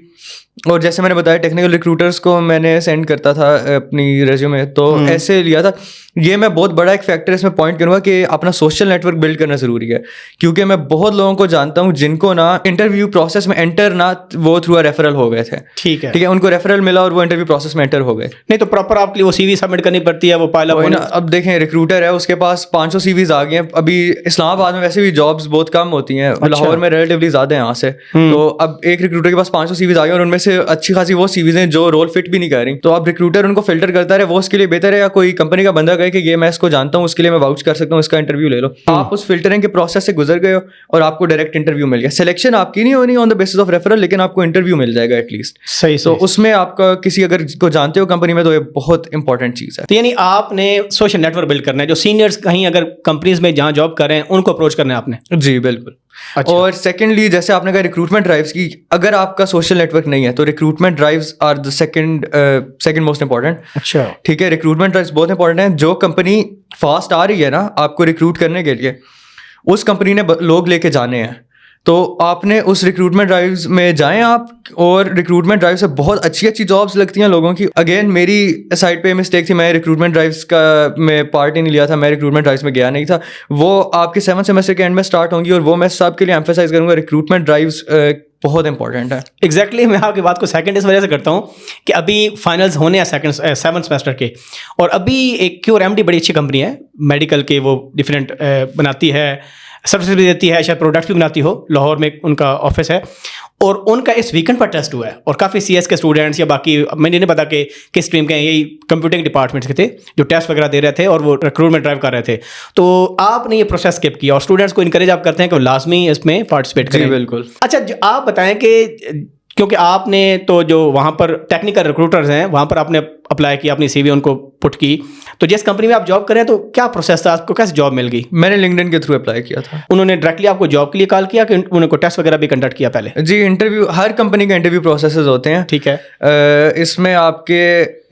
और जैसे मैंने बताया, टेक्निकल रिक्रूटर्स को मैंने सेंड करता था अपनी रेज्यूमे, तो ऐसे लिया था। ये मैं बहुत बड़ा एक फैक्टर इसमें पॉइंट करूँगा कि अपना सोशल नेटवर्क बिल्ड करना ज़रूरी है, क्योंकि मैं बहुत लोगों को जानता हूँ जिनको ना इंटरव्यू प्रोसेस में एंटर ना वो थ्रू रेफरल हो गए थे। ठीक है, ठीक है, उनको रेफरल मिला और वो इंटरव्यू प्रोसेस में एंटर हो गए। नहीं तो प्रॉपर आपके लिए वो सीवी सबमिट करनी पड़ती है, वो पाइल अप होना। अब देखें, रिक्रूटर है, उसके पास 500 सीवीज आ गए हैं। अभी इस्लामाबाद में वैसे भी जॉब्स बहुत कम होती हैं, लाहौर में रिलेटिवली ज़्यादा हैं यहाँ से। तो अब एक रिक्रूटर के पास 500 सीवीज आ गए, और उनमें से अच्छी खासी वो सीवीज हैं जो रोल फिट भी नहीं कर रही। तो अब रिक्रूटर उनको फिल्टर करता रहे, वो उसके लिए बेहतर है, या कोई कंपनी का बंदा कहे कि ये मैं इसको जानता हूँ, उसके लिए मैं वाउच कर सकता हूँ, इसका इंटरव्यू ले लो। आप उस फिल्टरिंग के प्रोसेस से गुजर गए हो और आपको डायरेक्ट इंटरव्यू मिल गया। सिलेक्शन आपकी नहीं होनी on the basis of referral, लेकिन आपको इंटरव्यू मिल जाएगा एटलीस्ट। सही। तो उसमें आपका किसी अगर को जानते हो कंपनी में, तो ये बहुत इंपॉर्टेंट चीज़ है। तो यानी आपने सोशल नेटवर्क बिल्ड करना है, जो सीनियर्स कहीं अगर कंपनीज में जहाँ जॉब कर रहे हैं उनको अप्रोच करना है आपने। जी बिल्कुल। अच्छा। और सेकेंडली, जैसे आपने कहा रिक्रूटमेंट ड्राइव्स की, अगर आपका सोशल नेटवर्क नहीं है तो recruitment drives are the second most important. अच्छा। ठीक है, रिक्रूटमेंट ड्राइव्स बहुत इंपॉर्टेंट है। जो कंपनी फास्ट आ रही है ना आपको रिक्रूट करने के लिए, उस कंपनी ने लोग लेके जाने हैं, तो आपने उस रिक्रूटमेंट ड्राइव्स में जाएं आप। और रिक्रूटमेंट ड्राइव से बहुत अच्छी अच्छी जॉब्स लगती हैं लोगों की। अगेन मेरी साइड पे मिस्टेक थी, मैं रिक्रूटमेंट ड्राइव्स का में पार्ट ही नहीं लिया था, मैं रिक्रूटमेंट ड्राइव्स में गया नहीं था। वो आपके 7th सेमेस्टर के एंड में स्टार्ट होंगी, और वो मैं सबके लिए एम्फेसाइज करूँगा, रिक्रूटमेंट ड्राइव्स बहुत इंपॉर्टेंट है। एग्जैक्टली मैं आपकी बात को सेकंड इस वजह से करता हूँ कि अभी फाइनल्स होने हैं सेकंड 7th सेमेस्टर के, और अभी एक QRMD बड़ी अच्छी कंपनी है मेडिकल के, वो डिफरेंट बनाती है, सर्विस भी देती है, शायद प्रोडक्ट्स भी बनाती हो, लाहौर में उनका ऑफिस है, और उनका इस वीकेंड पर टेस्ट हुआ है और काफ़ी CS के स्टूडेंट्स या बाकी मैंने नहीं पता कि किस स्ट्रीम के हैं, यही कंप्यूटिंग डिपार्टमेंट्स के थे जो टेस्ट वगैरह दे रहे थे और वो रिक्रूटमेंट ड्राइव कर रहे थे। तो आपने ये प्रोसेस स्किप किया और स्टूडेंट्स को इनकरेज आप करते हैं कि वो लाजमी इसमें पार्टिसिपेट करें। बिल्कुल। अच्छा, आप बताएं कि क्योंकि आपने तो जो वहाँ पर टेक्निकल रिक्रूटर्स हैं वहाँ पर आपने अप्लाई किया, अपनी CV उनको पुट की, तो जिस कंपनी में आप जॉब कर रहे हैं तो क्या प्रोसेस था, आपको कैसे जॉब मिल गई? मैंने लिंक्डइन के थ्रू अप्लाई किया था। उन्होंने डायरेक्टली आपको जॉब के लिए कॉल किया कि उनको टेस्ट वगैरह भी कंडक्ट किया पहले? जी, इंटरव्यू, हर कंपनी का इंटरव्यू प्रोसेसेस होते हैं। ठीक है। इसमें आपके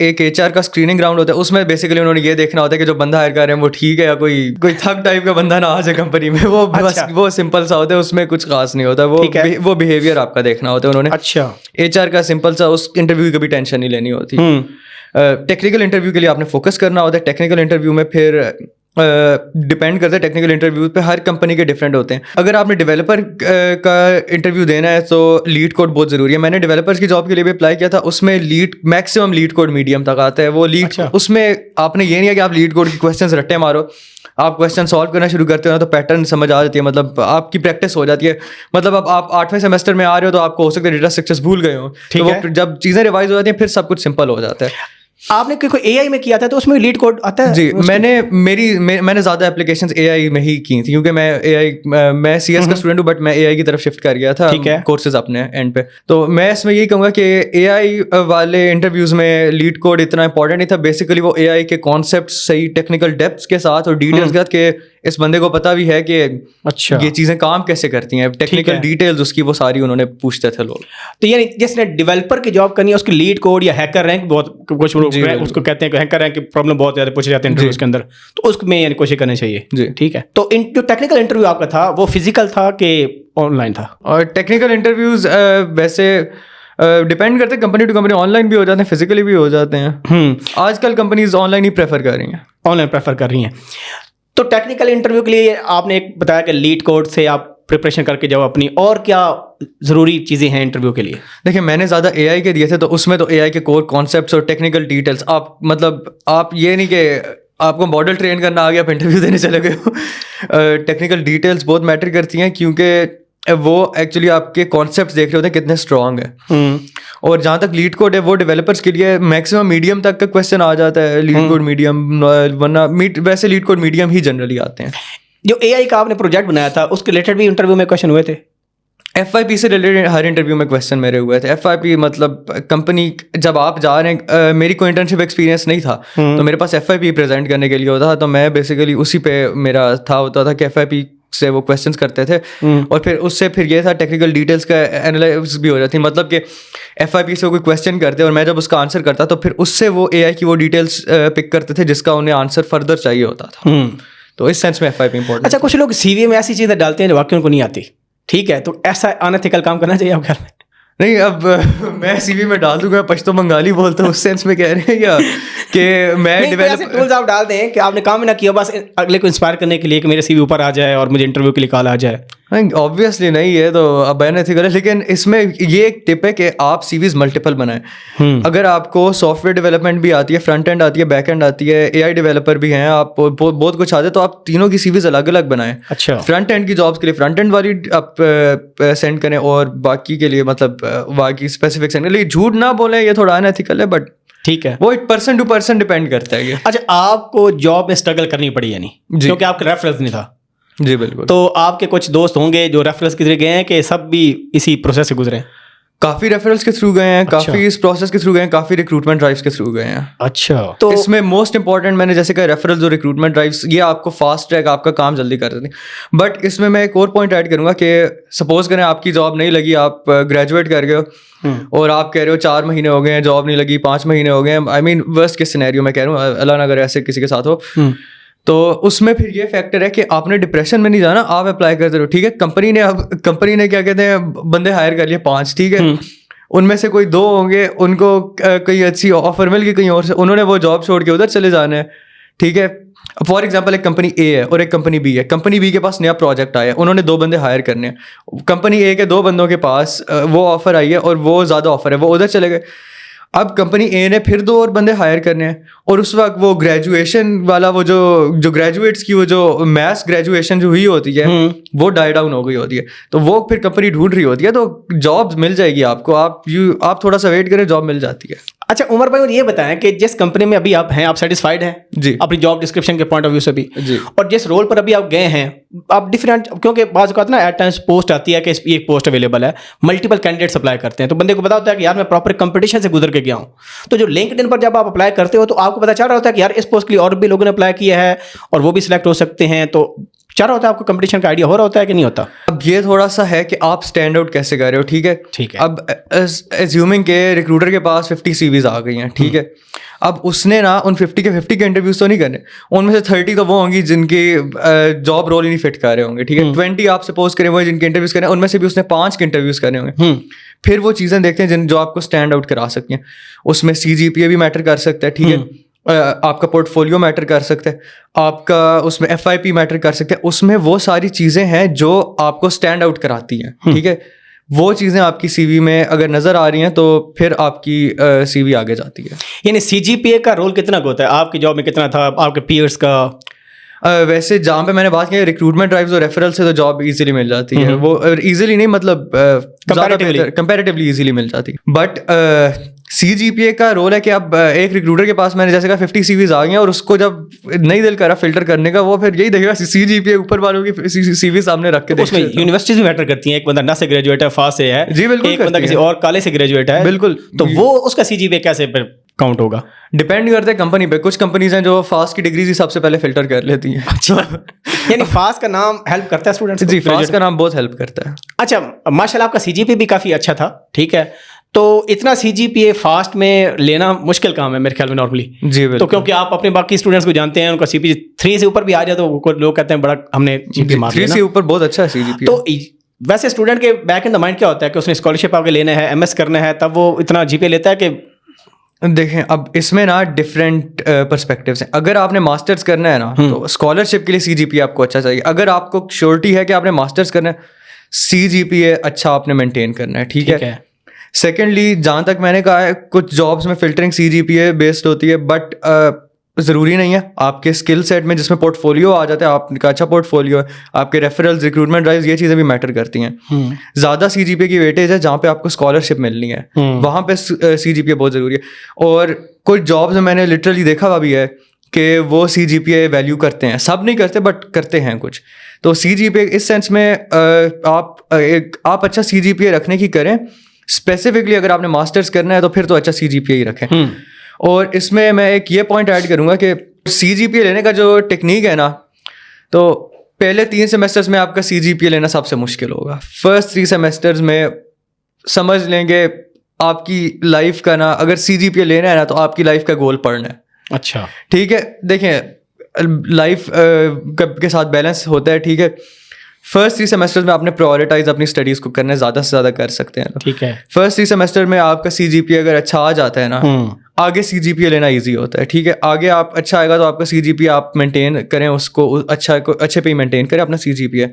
एक HR का स्क्रीनिंग राउंड होता है, उसमें बेसिकली उन्होंने ये देखना होता है कि जो बंदा हायर कर रहे हैं वो ठीक है या कोई थक टाइप का बंदा ना आ जाए कंपनी में। वो बस वो सिंपल सा होता है, उसमें कुछ खास नहीं होता। वो बिहेवियर आपका देखना होता है उन्होंने। अच्छा। HR का सिंपल सा, उस इंटरव्यू की कभी टेंशन नहीं लेनी होती। टेक्निकल इंटरव्यू के लिए आपने फोकस करना होता है। टेक्निकल इंटरव्यू में फिर डिपेंड करता है, टेक्निकल इंटरव्यू पे हर कंपनी के डिफरेंट होते हैं। अगर आपने डेवलपर का इंटरव्यू देना है तो लीड कोड बहुत ज़रूरी है। मैंने डेवलपर्स की जॉब के लिए भी अप्लाई किया था, उसमें मैक्सिमम लीड कोड मीडियम तक आता है। वो लीड उसमें आपने ये नहीं है कि आप लीड कोड की क्वेश्चंस रट्टे मारो, आप क्वेश्चन सॉल्व करना शुरू करते हो ना तो पैटर्न समझ आ जाती है, मतलब आपकी प्रैक्टिस हो जाती है। मतलब अब आप 8वें सेमेस्टर में आ रहे हो तो आपको हो सकता है डेटा स्ट्रक्चर्स भूल गए हो, तो जब चीज़ें रिवाइज हो जाती हैं फिर सब कुछ सिंपल हो जाता है। आपने कोई AI में किया था तो उसमें लीड कोड आता है? जी, मैंने ज़्यादा एप्लीकेशंस AI में ही की थी, क्योंकि मैं CS का स्टूडेंट हूँ, बट मैं AI की तरफ शिफ्ट कर गया था कोर्सेज अपने एंड पे। तो मैं इसमें यही कहूँगा कि AI वाले इंटरव्यूज़ में लीड कोड इतना इंपॉर्टेंट नहीं था। बेसिकली वो AI के कॉन्सेप्ट सही टेक्निकल डेप्थ के साथ और डिटेल्स के साथ कि इस बंदे को पता भी है कि अच्छा ये चीज़ें काम कैसे करती हैं, टेक्निकल डिटेल्स उसकी वो सारी उन्होंने पूछते थे लोग। तो यानी जिसने डेवलपर की जॉब करनी है उसकी लीड कोड या हैकर रैंक बहुत कुछ उसको कहते हैं कि हैकर रैंक की प्रॉब्लम बहुत ज़्यादा पूछे जाते हैं इंटरव्यूज के अंदर, तो उसमें यानी कोशिश करनी चाहिए। जी ठीक है। तो जो टेक्निकल इंटरव्यू आपका था वो फिजिकल था कि ऑनलाइन था? और टेक्निकल इंटरव्यूज़ वैसे डिपेंड करते हैं कंपनी टू कंपनी, ऑनलाइन भी हो जाते हैं, फिजिकली भी हो जाते हैं। आजकल कंपनीज ऑनलाइन ही प्रेफर कर रही हैं, ऑनलाइन प्रेफर कर रही हैं। तो टेक्निकल इंटरव्यू के लिए आपने एक बताया कि लीड कोड से आप प्रिपरेशन करके जाओ अपनी, और क्या ज़रूरी चीज़ें हैं इंटरव्यू के लिए? देखिए, मैंने ज़्यादा AI के दिए थे, तो उसमें तो AI के कोर कॉन्सेप्ट्स और टेक्निकल डिटेल्स आप ये नहीं कि आपको मॉडल ट्रेन करना आ गया आप इंटरव्यू देने चले गए हो। टेक्निकल डिटेल्स बहुत मैटर करती हैं, क्योंकि वो एक्चुअली आपके कॉन्सेप्ट्स देख रहे होते हैं कितने स्ट्रॉन्ग है। और जहाँ तक लीड कोड है वो डेवलपर्स के लिए मैक्सिमम मीडियम तक का क्वेश्चन आ जाता है, लीड कोड मीडियम, वरना वैसे लीड कोड मीडियम ही जनरली आते हैं। जो AI का आपने प्रोजेक्ट बनाया था उसके रिलेटेड भी इंटरव्यू में क्वेश्चन हुए थे? FYP से रिलेटेड हर इंटरव्यू में क्वेश्चन मेरे हुए थे। FYP मतलब कंपनी, जब आप जा रहे हैं, मेरी कोई इंटर्नशिप एक्सपीरियंस नहीं था तो मेरे पास FYP प्रेजेंट करने के लिए होता था, तो मैं बेसिकली उसी पे मेरा होता था कि FYP से वो क्वेश्चंस करते थे। और फिर उससे फिर ये था टेक्निकल डिटेल्स का एनालिसिस भी हो जाती, मतलब कि FYP से कोई क्वेश्चन करते और मैं जब उसका आंसर करता तो फिर उससे वो AI की वो डिटेल्स पिक करते थे जिसका उन्हें आंसर फर्दर चाहिए होता था। तो इस सेंस में FYP इंपॉर्टेंट। अच्छा, कुछ लोग CV में ऐसी चीज़ें डालते हैं जो वाकई उनको नहीं आती, ठीक है, तो ऐसा अनएथिकल काम करना चाहिए आप घर में? नहीं, अब मैं CV में डाल दूंगा पश्तो बंगाली बोलता हूँ, उस सेंस में कह रहे हैं या कि मैं डेवलपर टूल्स आप डाल दें कि आपने काम ही ना किया, बस अगले को इंस्पायर करने के लिए कि मेरे CV ऊपर आ जाए और मुझे इंटरव्यू के लिए कॉल आ जाए? ऑब्वियसली नहीं है, तो अब अनएथिकल है। लेकिन इसमें ये एक टिप है कि आप CVs मल्टीपल बनाएं। अगर आपको सॉफ्टवेयर डेवलपमेंट भी आती है, फ्रंट एंड आती है, बैक एंड आती है, AI डेवलपर भी हैं, आप बहुत कुछ आते हैं, तो आप तीनों की CVs अलग अलग बनाएं। अच्छा। फ्रंट एंड की जॉब्स के लिए फ्रंट एंड वाली आप सेंड करें और बाकी के लिए मतलब बाकी स्पेसिफिक सेंड करें। झूठ ना बोलें, ये थोड़ा अनएथिकल है, बट ठीक है, वो पर्सन टू पर्सन डिपेंड करता है। अच्छा, आपको जॉब में स्ट्रगल करनी पड़ी यानी, क्योंकि आपका रेफरेंस नहीं था? जी बिल्कुल। तो आपके कुछ दोस्त होंगे जो रेफरेंस के थ्रू गए हैं कि सब भी इसी प्रोसेस से गुजरे? काफ़ी रेफरल्स के थ्रू गए हैं, काफ़ी इस प्रोसेस के थ्रू गए हैं, काफ़ी रिक्रूटमेंट ड्राइव्स के थ्रू गए हैं। अच्छा, तो इसमें मोस्ट इंपॉर्टेंट मैंने जैसे कहा रेफरल्स और रिक्रूटमेंट ड्राइव्स, ये आपको फास्ट ट्रैक आपका काम जल्दी कर देते हैं। बट इसमें मैं एक और पॉइंट ऐड करूँगा कि सपोज करें आपकी जॉब नहीं लगी, आप ग्रेजुएट कर गए हो और आप कह रहे हो 4 महीने हो गए हैं, जॉब नहीं लगी, 5 महीने हो गए हैं, I mean worst case scenario मैं कह रहा हूँ, अल्लाह ना करे ऐसे किसी के साथ हो, तो उसमें फिर ये फैक्टर है कि आपने डिप्रेशन में नहीं जाना, आप अप्लाई करते रहो। ठीक है, कंपनी ने क्या कहते हैं बंदे हायर कर लिए 5, ठीक है, उनमें से कोई 2 होंगे उनको कहीं अच्छी ऑफर मिल गई कहीं और से, उन्होंने वो जॉब छोड़ के उधर चले जाना है। ठीक है, फॉर एग्जांपल एक कंपनी ए है और एक कंपनी बी है। कंपनी बी के पास नया प्रोजेक्ट आया है, उन्होंने 2 बंदे हायर करने हैं। कंपनी ए के 2 बंदों के पास वो ऑफर आई है और वो ज़्यादा ऑफर है, वो उधर चले गए। अब कंपनी ए ने फिर 2 और बंदे हायर करने हैं और उस वक्त वो ग्रेजुएशन वाला वो जो ग्रेजुएट्स की वो जो मैथ्स ग्रेजुएशन जो हुई होती है वो डाई डाउन हो गई होती है। तो वो फिर कंपनी ढूंढ रही होती है, तो जॉब मिल जाएगी आपको, आप थोड़ा सा वेट करें, जॉब मिल जाती है। अच्छा उमर भाई, मुझे ये बताएं कि जिस कंपनी में अभी आप हैं, आप सेटिस्फाइड हैं जी अपनी जॉब डिस्क्रिप्शन के पॉइंट ऑफ व्यू से भी जी। और जिस रोल पर अभी आप गए हैं, आप डिफरेंट, क्योंकि बाज़ औक़ात ना एट टाइम्स पोस्ट आती है कि इस एक पोस्ट अवेलेबल है, मल्टीपल कैंडिडेट्स अप्लाई करते हैं, तो बंदे को पता होता है कि यार मैं प्रॉपर कंपटीशन से गुजर के गया हूँ। तो जो लिंक्डइन पर जब आप अप्लाई करते हो तो आपको पता चल रहा होता है कि यार इस पोस्ट के लिए और भी लोगों ने अप्लाई किया है और वो भी सिलेक्ट हो सकते हैं, तो चल रहा होता है, आपको कंपटीशन का आइडिया हो रहा होता है कि नहीं होता? अब ये थोड़ा सा है कि आप स्टैंड आउट कैसे कर रहे हो, ठीक है। ठीक है। अब एज्यूमिंग के रिक्रूटर के पास 50 सीवीज आ गई हैं, ठीक है। अब उसने ना उन 50 के इंटरव्यूज तो नहीं करने, उनमें से 30 तो वो होंगी जिनके जॉब रोल ही नहीं फिट कर रहे होंगे, ठीक है। 20 आप सपोज करें वो जिनके इंटरव्यूज करने, उनमें से भी उसने 5 के इंटरव्यूज करने होंगे। फिर वो चीज़ें देखते हैं जो आपको स्टैंड आउट करा सकती हैं। उसमें CGPA भी मैटर कर सकता है, ठीक है। आपका पोर्टफोलियो मैटर कर सकता है, आपका उसमें FIP मैटर कर सकता है। उसमें वो सारी चीज़ें हैं जो आपको स्टैंड आउट कराती हैं, ठीक है। वो चीज़ें आपकी CV में अगर नज़र आ रही हैं तो फिर आपकी CV आगे जाती है। यानी CGPA का रोल कितना होता है आपकी जॉब में, कितना था आपके पीयर्स का? वैसे जहाँ पे मैंने बात की रिक्रूटमेंट ड्राइव्स और रेफरल से तो जॉब इजीली मिल जाती है। वो इजीली नहीं, मतलब कंपैरेटिवली इजीली मिल जाती है। बट CGPA का रोल है कि अब एक रिक्रूटर के पास मैंने जैसे कहा 50 CVs आ गई हैं और उसको जब नहीं दिल करा फिल्टर करने का, वो फिर यही देखेगा CGPA ऊपर वालों की CV सामने रख के। उसमें यूनिवर्सिटीज भी मैटर करती हैं, एक बंदा ना से ग्रेजुएट है, फास से है जी, बिल्कुल, एक बंदा किसी और कॉलेज से ग्रेजुएट है, बिल्कुल, तो वो उसका CGPA कैसे काउंट होगा? डिपेंड करता है कंपनी पे। कुछ कंपनीज हैं जो फास्ट की डिग्रीज ही सबसे पहले फिल्टर कर लेती हैं। अच्छा यानी फास्ट का नाम हेल्प करता है स्टूडेंट्स को? जी, फास्ट का नाम बहुत हेल्प करता है। अच्छा माशाल्लाह आपका CGPA भी काफ़ी अच्छा था, ठीक है। तो इतना CGPA फास्ट में लेना मुश्किल काम है मेरे ख्याल में नॉर्मली। जी बिल्कुल। तो क्योंकि आप अपने बाकी स्टूडेंट्स को जानते हैं, उनका CGPA 3 से ऊपर भी आ जाए तो लोग कहते हैं बड़ा हमने GPA मार लिया। 3 से ऊपर बहुत अच्छा है CGPA। तो वैसे स्टूडेंट के बैक इन द माइंड क्या होता है कि उसने स्कॉलरशिप आगे लेना है, MS करना है, तब वो इतना GPA लेता है कि? देखें अब इसमें ना डिफरेंट पर्सपेक्टिव्स हैं। अगर आपने मास्टर्स करना है ना तो स्कॉलरशिप के लिए CGPA आपको अच्छा चाहिए। अगर आपको श्योरिटी है कि आपने मास्टर्स करना है, CGPA अच्छा आपने मेंटेन करना है, ठीक है। सेकेंडली, जहाँ तक मैंने कहा है कुछ जॉब्स में फिल्टरिंग CGPA बेस्ड होती है, बट ज़रूरी नहीं है। आपके स्किल सेट में जिसमें पोर्टफोलियो आ जाता है, आपका अच्छा पोर्टफोलियो है, आपके रेफरल्स, रिक्रूटमेंट ड्राइव्स, ये चीज़ें भी मैटर करती हैं। ज़्यादा CGPA की वेटेज है जहाँ पे आपको स्कॉलरशिप मिलनी है, वहाँ पे CGPA बहुत ज़रूरी है। और कुछ जॉब्स में मैंने लिटरली देखा हुआ भी है कि वो CGPA वैल्यू करते हैं, सब नहीं करते बट करते हैं कुछ। तो CGPA इस सेंस में आप अच्छा CGPA रखने की करें। स्पेसिफिकली अगर आपने मास्टर्स करना है तो फिर तो अच्छा CGPA ही रखें। और इसमें मैं एक ये पॉइंट ऐड करूंगा कि CGPA लेने का जो टेक्निक है ना, तो पहले 3 सेमेस्टर्स में आपका CGPA लेना सबसे मुश्किल होगा। फर्स्ट 3 सेमेस्टर्स में समझ लेंगे आपकी लाइफ का ना, अगर CGPA लेना है ना तो आपकी लाइफ का गोल पढ़ना है। अच्छा, ठीक है। देखें लाइफ के साथ बैलेंस होता है, ठीक है। फर्स्ट 3 सेमेस्टर्स में आपने प्रायोरिटाइज अपनी स्टडीज़ को करना है, ज़्यादा से ज़्यादा कर सकते हैं। ठीक है। फर्स्ट 3 सेमेस्टर में आपका CGPA अगर अच्छा आ जाता है ना, आगे CGPA लेना इजी होता है, ठीक है। आगे आप अच्छा आएगा तो आपका CGPA आप मेंटेन करें, उसको अच्छे पे ही मेंटेन करें अपना CGPA।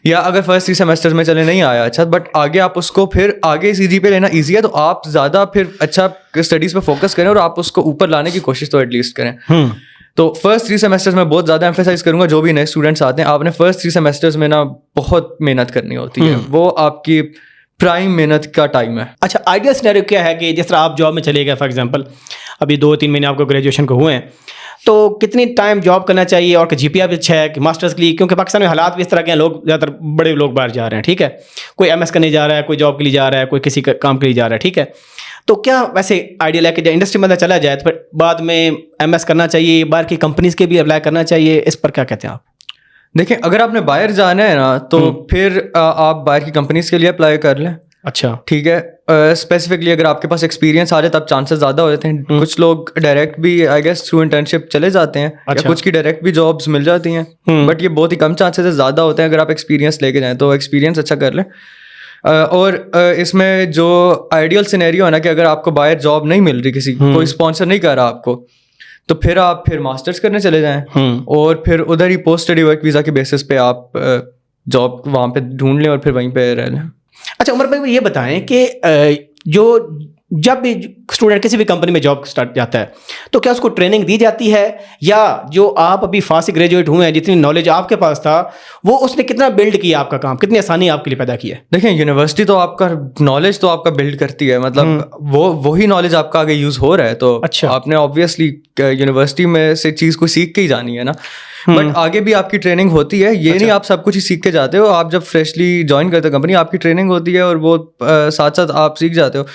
या अगर फर्स्ट 3 सेमेस्टर्स में चले नहीं आया अच्छा, बट आगे आप उसको फिर आगे CGPA लेना ईजी है, तो आप ज़्यादा फिर अच्छा स्टडीज़ पे फोकस करें और आप उसको ऊपर लाने की कोशिश तो एटलीस्ट करें। तो फर्स्ट 3 सेमेस्टर्स में बहुत ज़्यादा एम्फेसाइज करूंगा, जो भी नए स्टूडेंट्स आते हैं, आपने फर्स्ट 3 सेमेस्टर्स में ना बहुत मेहनत करनी होती है। वो आपकी प्राइम मेहनत का टाइम है। अच्छा, आइडियल सिनेरियो क्या है कि जिस तरह आप जॉब में चले गए, फॉर एग्जांपल अभी 2-3 महीने आपको ग्रेजुएशन को हुए हैं, तो कितनी टाइम जॉब करना चाहिए और GPA भी अच्छा है कि मास्टर्स के लिए? क्योंकि पाकिस्तान में हालात भी इस तरह के हैं, लोग ज़्यादातर बड़े लोग बाहर जा रहे हैं, ठीक है। कोई MS करने जा रहा है, कोई जॉब के लिए जा रहा है, कोई किसी काम के लिए जा रहा है, ठीक है। तो क्या वैसे आइडियल है कि जब इंडस्ट्री में अंदर चला जाए तो फिर बाद में MS करना चाहिए, बाहर की कंपनीज के भी अप्लाई करना चाहिए? इस पर क्या कहते हैं आप? देखें, अगर आपने बाहर जाना है ना तो फिर आप बाहर की कंपनीज के लिए अप्लाई कर लें। अच्छा, ठीक है। स्पेसिफिकली अगर आपके पास एक्सपीरियंस आ जाए तब चांसेस ज़्यादा हो जाते हैं। कुछ लोग डायरेक्ट भी आई गेस थ्रू इंटर्नशिप चले जाते हैं। अच्छा। या कुछ की डायरेक्ट भी जॉब्स मिल जाती हैं, बट ये बहुत ही कम चांसेस है। ज़्यादा होते हैं अगर आप एक्सपीरियंस लेके जाएँ, तो एक्सपीरियंस अच्छा कर लें। और इसमें जो आइडियल सिनेरियो है ना कि अगर आपको बाहर जॉब नहीं मिल रही, किसी कोई स्पॉन्सर नहीं कर रहा आपको, तो फिर आप फिर मास्टर्स करने चले जाएं और फिर उधर ही पोस्ट स्टडी वर्क वीज़ा के बेसिस पे आप जॉब वहाँ पे ढूंढ लें और फिर वहीं पे रह लें। अच्छा उमर भाई ये बताएं कि जो जब भी स्टूडेंट किसी भी कंपनी में जॉब स्टार्ट जाता है तो क्या उसको ट्रेनिंग दी जाती है, या जो आप अभी फास्ट से ग्रेजुएट हुए हैं जितनी नॉलेज आपके पास था वो उसने कितना बिल्ड किया आपका काम, कितनी आसानी आपके लिए पैदा की है? देखें यूनिवर्सिटी तो आपका नॉलेज तो आपका बिल्ड करती है, मतलब वही नॉलेज आपका आगे यूज़ हो रहा है, तो अच्छा। आपने ऑब्वियसली यूनिवर्सिटी में से चीज़ को सीख के ही जानी है ना, बट आगे भी आपकी ट्रेनिंग होती है, ये नहीं आप सब कुछ ही सीख के जाते हो। आप जब फ्रेशली ज्वाइन करते हो कंपनी, आपकी ट्रेनिंग होती है और वो साथ साथ आप सीख जाते हो।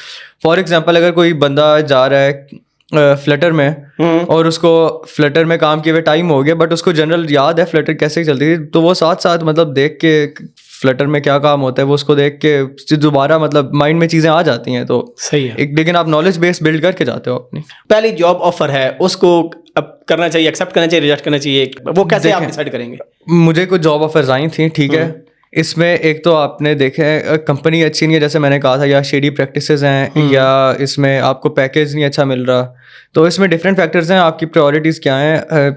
फॉर एग्जांपल अगर कोई बंदा जा रहा है फ्लटर में और उसको फ्लटर में काम किए हुए टाइम हो गया, बट उसको जनरल याद है फ्लटर कैसे चलती थी, तो वो साथ साथ मतलब देख के फ्लटर में क्या काम होता है वो उसको देख के दोबारा मतलब माइंड में चीज़ें आ जाती हैं, तो सही है। लेकिन आप नॉलेज बेस बिल्ड करके जाते हो अपनी। पहली जॉब ऑफर है उसको अब करना चाहिए, एक्सेप्ट करना चाहिए, रिजेक्ट करना चाहिए, वो कैसे आप डिसाइड करेंगे? मुझे कुछ जॉब ऑफर्स आई थी, ठीक है, इसमें एक तो आपने देखे कंपनी अच्छी नहीं है जैसे मैंने कहा था, या शेडी प्रैक्टिसेस हैं, या इसमें आपको पैकेज नहीं अच्छा मिल रहा, तो इसमें डिफरेंट फैक्टर्स हैं, आपकी प्रायोरिटीज़ क्या हैं।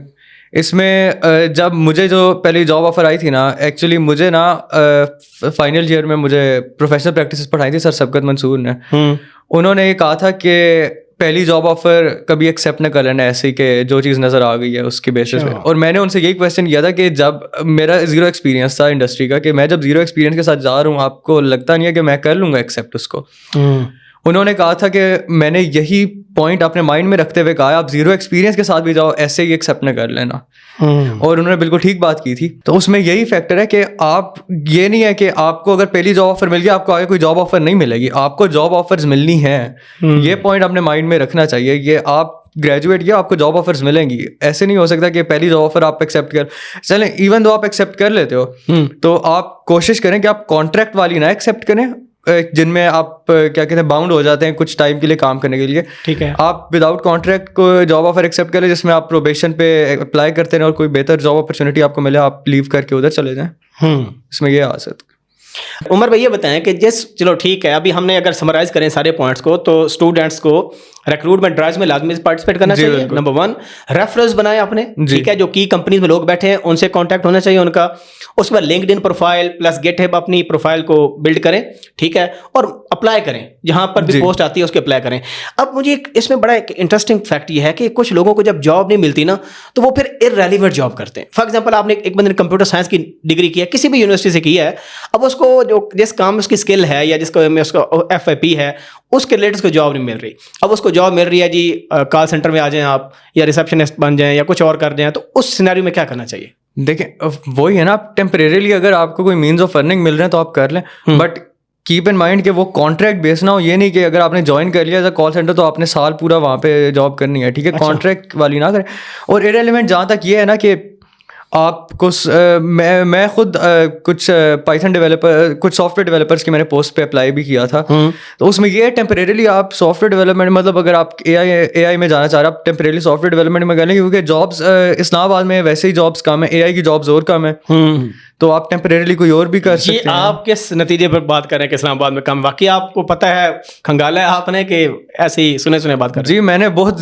इसमें जब मुझे जो पहली जॉब ऑफर आई थी ना, एक्चुअली मुझे ना फाइनल ईयर में मुझे प्रोफेशनल प्रैक्टिसेस पढ़ाई थी सर सबकत मंसूर ने। उन्होंने ये कहा था कि पहली जॉब ऑफर कभी एक्सेप्ट न कर लेना ऐसे ही कि जो चीज़ नज़र आ गई है उसके बेसिस पे। और मैंने उनसे यही क्वेश्चन किया था कि जब मेरा ज़ीरो एक्सपीरियंस था इंडस्ट्री का, कि मैं जब ज़ीरो एक्सपीरियंस के साथ जा रहा हूँ, आपको लगता नहीं है कि मैं कर लूँगा एक्सेप्ट उसको? उन्होंने कहा था कि मैंने यही पॉइंट अपने माइंड में रखते हुए कहा, आप ज़ीरो एक्सपीरियंस के साथ भी जाओ, ऐसे ही एक्सेप्ट न कर लेना। और उन्होंने बिल्कुल ठीक बात की थी। तो उसमें यही फैक्टर है कि आप, ये नहीं है कि आपको अगर पहली जॉब ऑफर मिल गया आपको आगे कोई जॉब ऑफर नहीं मिलेगी, आपको जॉब ऑफर्स मिलनी है। ये पॉइंट अपने माइंड में रखना चाहिए। ये आप ग्रेजुएट किया, आपको जॉब ऑफर्स मिलेंगी। ऐसे नहीं हो सकता कि पहली जॉब ऑफर आप एक्सेप्ट कर चलें। इवन दो आप एक्सेप्ट कर लेते हो तो आप कोशिश करें कि आप कॉन्ट्रैक्ट वाली ना एक्सेप्ट करें, जिनमें आप क्या कहते हैं बाउंड हो जाते हैं कुछ टाइम के लिए काम करने के लिए। ठीक है, आप विदाउट कॉन्ट्रैक्ट को जॉब ऑफर एक्सेप्ट करें जिसमें आप प्रोबेशन पे अप्लाई करते हैं और कोई बेहतर जॉब अपॉर्चुनिटी आपको मिले, आप लीव करके उधर चले जाएं। इसमें ये आ सकता। उमर भाई ये बताएं कि चलो ठीक है, अभी हमने अगर समराइज करें सारे पॉइंट्स को, तो स्टूडेंट्स को रिक्रूटमेंट ड्राइव्स में लाजमी पार्टिसिपेट करना चाहिए। नंबर 1, रेफरेंस बनाए आपने, ठीक है, जो की कंपनीज में लोग बैठे हैं उनसे कांटेक्ट होना चाहिए उनका। उसके बाद लिंक्डइन प्रोफाइल प्लस गेटहब अपनी प्रोफाइल को बिल्ड करें, ठीक है, और अप्लाई करें, जहां पर भी पोस्ट आती है उसके अप्लाई करें। अब मुझे इसमें बड़ा एक इंटरेस्टिंग फैक्ट ये है कि कुछ लोगों को जब जॉब नहीं मिलती ना, तो वो फिर इररेलेवेंट जॉब करते हैं। फॉर एग्जाम्पल, आपने एक बंदे ने कंप्यूटर साइंस की डिग्री की है, किसी भी यूनिवर्सिटी से की है, अब उसको जो जिस काम में उसकी स्किल है या जिसको में उसका FYP है उसके रिलेटेड उसको जॉब नहीं मिल रही। अब उसको जॉब मिल रही है जी कॉल सेंटर में आ जाएं आप, या रिसेप्शनिस्ट बन जाएं, या कुछ और कर जाएं, तो उस सिनेरियो में क्या करना चाहिए? देखें वही है ना, आप टेम्परेरीली अगर आपको कोई मीन्स ऑफ अर्निंग मिल रहे हैं तो आप कर लें, बट कीप इन माइंड कि वो कॉन्ट्रैक्ट बेस ना हो। ये नहीं कि अगर आपने ज्वाइन कर लिया एज अ कॉल सेंटर तो आपने साल पूरा वहाँ पे जॉब करनी है, ठीक है। कॉन्ट्रैक्ट वाली ना करें। और इररिलेवेंट जहाँ तक ये है ना कि आपको मैं खुद कुछ पाइथन डेवलपर, कुछ सॉफ्टवेयर डेवलपर्स की मैंने पोस्ट पे अप्लाई भी किया था। तो उसमें ये है टेम्परेरीली आप सॉफ्टवेयर डेवलपमेंट, मतलब अगर आप AI में जाना चाह रहे हैं, आप टेम्परेरीली सॉफ्टवेयर डेवलपमेंट में कर लें, क्योंकि जॉब्स इस्लामाबाद में वैसे ही जॉब्स कम है, AI की जॉब्स और कम है, तो आप टेम्परेरीली कोई और भी कर सकते हैं। आप किस नतीजे पर बात कर रहे हैं कि इस्लामाबाद में कम? वाकई आपको पता है, खंगाला है आपने कि ऐसे ही सुने बात कर रहे हैं? जी मैंने बहुत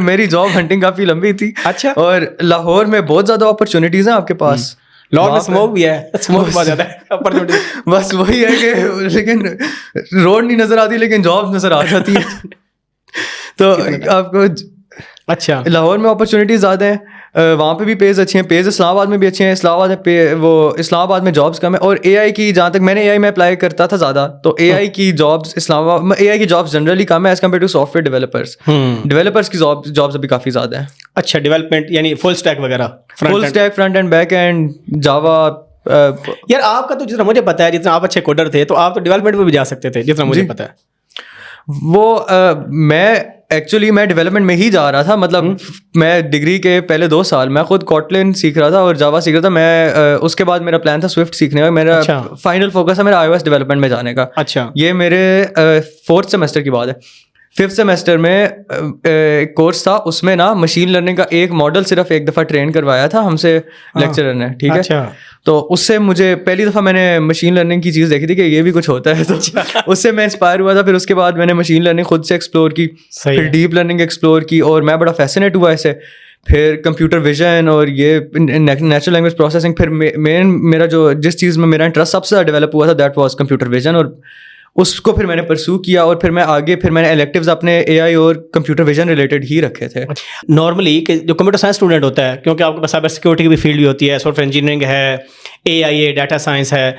मेरी जॉब हंटिंग काफ़ी लंबी थी। अच्छा। और लाहौर में बहुत ज़्यादा अपॉर्चुनिटीज़ हैं आपके पास। लाहौर में स्मोक भी है, स्मोक बहुत ज़्यादा है, अपॉर्चुनिटी। बस वही है कि लेकिन रोड नहीं नज़र आती, लेकिन जॉब नज़र आ जाती है। तो आपको अच्छा, लाहौर में अपॉर्चुनिटीज़ ज़्यादा हैं, वहाँ पे भी पेज अच्छे हैं, पेज इस्लामाबाद में भी अच्छे हैं। इस्लामाबाद में जॉब्स कम है। और AI की, जहाँ तक मैंने AI में अप्लाई करता था ज़्यादा, तो AI की जॉब्स इस्लामाबाद, AI की जॉब्स जनरली कम है as compared to software developers की जॉब्स अभी काफ़ी ज़्यादा है। अच्छा, डेवलपमेंट यानी फुल स्टैक वगैरह, full stack, front end back end, Java. यार आपका तो जितना मुझे पता है, जितना आप अच्छे कोडर थे, तो आप तो डेवलपमेंट में भी जा सकते थे, जितना मुझे पता है। वो मैं डेवलपमेंट में ही जा रहा था, मतलब मैं डिग्री के पहले 2 साल मैं खुद कॉटलिन सीख रहा था और जावा सीख रहा था। मैं उसके बाद मेरा प्लान था स्विफ्ट सीखने का। मेरा फाइनल फोकस है मेरा iOS डेवलपमेंट में जाने का। अच्छा, ये मेरे 4th सेमेस्टर की बात है। 5th सेमेस्टर में एक कोर्स था, उसमें ना मशीन लर्निंग का एक मॉडल सिर्फ एक दफ़ा ट्रेन करवाया था हमसे लेक्चरर ने, ठीक है। अच्छा। तो उससे मुझे पहली दफ़ा मैंने मशीन लर्निंग की चीज़ देखी थी कि ये भी कुछ होता है, तो उससे मैं इंस्पायर हुआ था। फिर उसके बाद मैंने मशीन लर्निंग खुद से एक्सप्लोर की, फिर डीप लर्निंग एक्सप्लोर की, और मैं बड़ा फैसिनेट हुआ इससे। फिर कंप्यूटर विजन और ये नेचुरल लैंग्वेज प्रोसेसिंग, फिर मेरा जो जिस चीज़ में मेरा इंटरेस्ट सबसे ज़्यादा डेवलप हुआ था दैट वाज कंप्यूटर विजन, और उसको फिर मैंने परस्यू किया। और फिर मैंने इलेक्टिव्स अपने एआई और कंप्यूटर विजन रिलेटेड ही रखे थे। नॉर्मली कि जो कंप्यूटर साइंस स्टूडेंट होता है, क्योंकि आपके पास साइबर सिक्योरिटी की भी फील्ड भी होती है, सॉफ्टवेयर इंजीनियरिंग है, एआई है, डाटा साइंस है,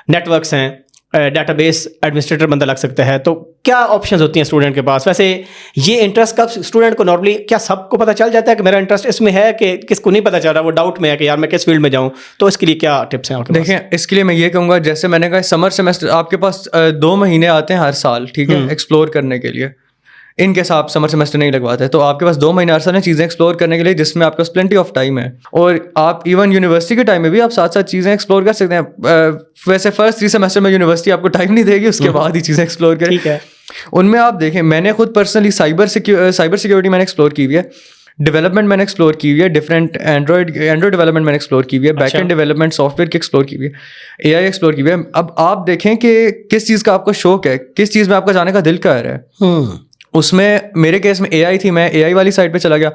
नेटवर्क्स हैं, डेटाबेस एडमिनिस्ट्रेटर बंदा लग सकता है, तो क्या ऑप्शंस होती हैं स्टूडेंट के पास? वैसे ये इंटरेस्ट कब स्टूडेंट को नॉर्मली, क्या सबको पता चल जाता है कि मेरा इंटरेस्ट इसमें है, कि किसको नहीं पता चल रहा, वो डाउट में है कि यार मैं किस फील्ड में जाऊं? तो इसके लिए क्या टिप्स हैं आपके पास? देखें, इसके लिए मैं ये कहूँगा, जैसे मैंने कहा समर सेमेस्टर आपके पास 2 महीने आते हैं हर साल, ठीक है, एक्सप्लोर करने के लिए। इनकेस आप समर सेमेस्टर नहीं लगवाते तो आपके पास 2 महीने हर साल हैं चीज़ें एक्सप्लोर करने के लिए, जिसमें आपके पास प्लेंटी ऑफ टाइम है। और आप इवन यूनिवर्सिटी के टाइम में भी आप साथ साथ चीज़ें एक्सप्लोर कर सकते हैं। वैसे फर्स्ट 3 सेमेस्टर में यूनिवर्सिटी आपको टाइम नहीं देगी, उसके बाद ही चीज़ें एक्सप्लोर करें। ठीक है। उनमें आप देखें, मैंने खुद पर्सनली साइबर सिक्योरिटी मैंने एक्सप्लोर की हुई है, डेवलपमेंट मैंने एक्सप्लोर की हुई है, डिफरेंट एंड्रॉइड डेवलपमेंट मैंने एक्सप्लोर की हुई है, बैक एंड डेवलपमेंट सॉफ्टवेयर की एक्सप्लोर की हुई है, एआई एक्सप्लोर की हुई है। अब आप देखें कि किस चीज़ का आपको शौक है, किस चीज़ में आपका जाने का दिल कर रहा है। उसमें मेरे केस में एआई थी, मैं एआई वाली साइड पे चला गया।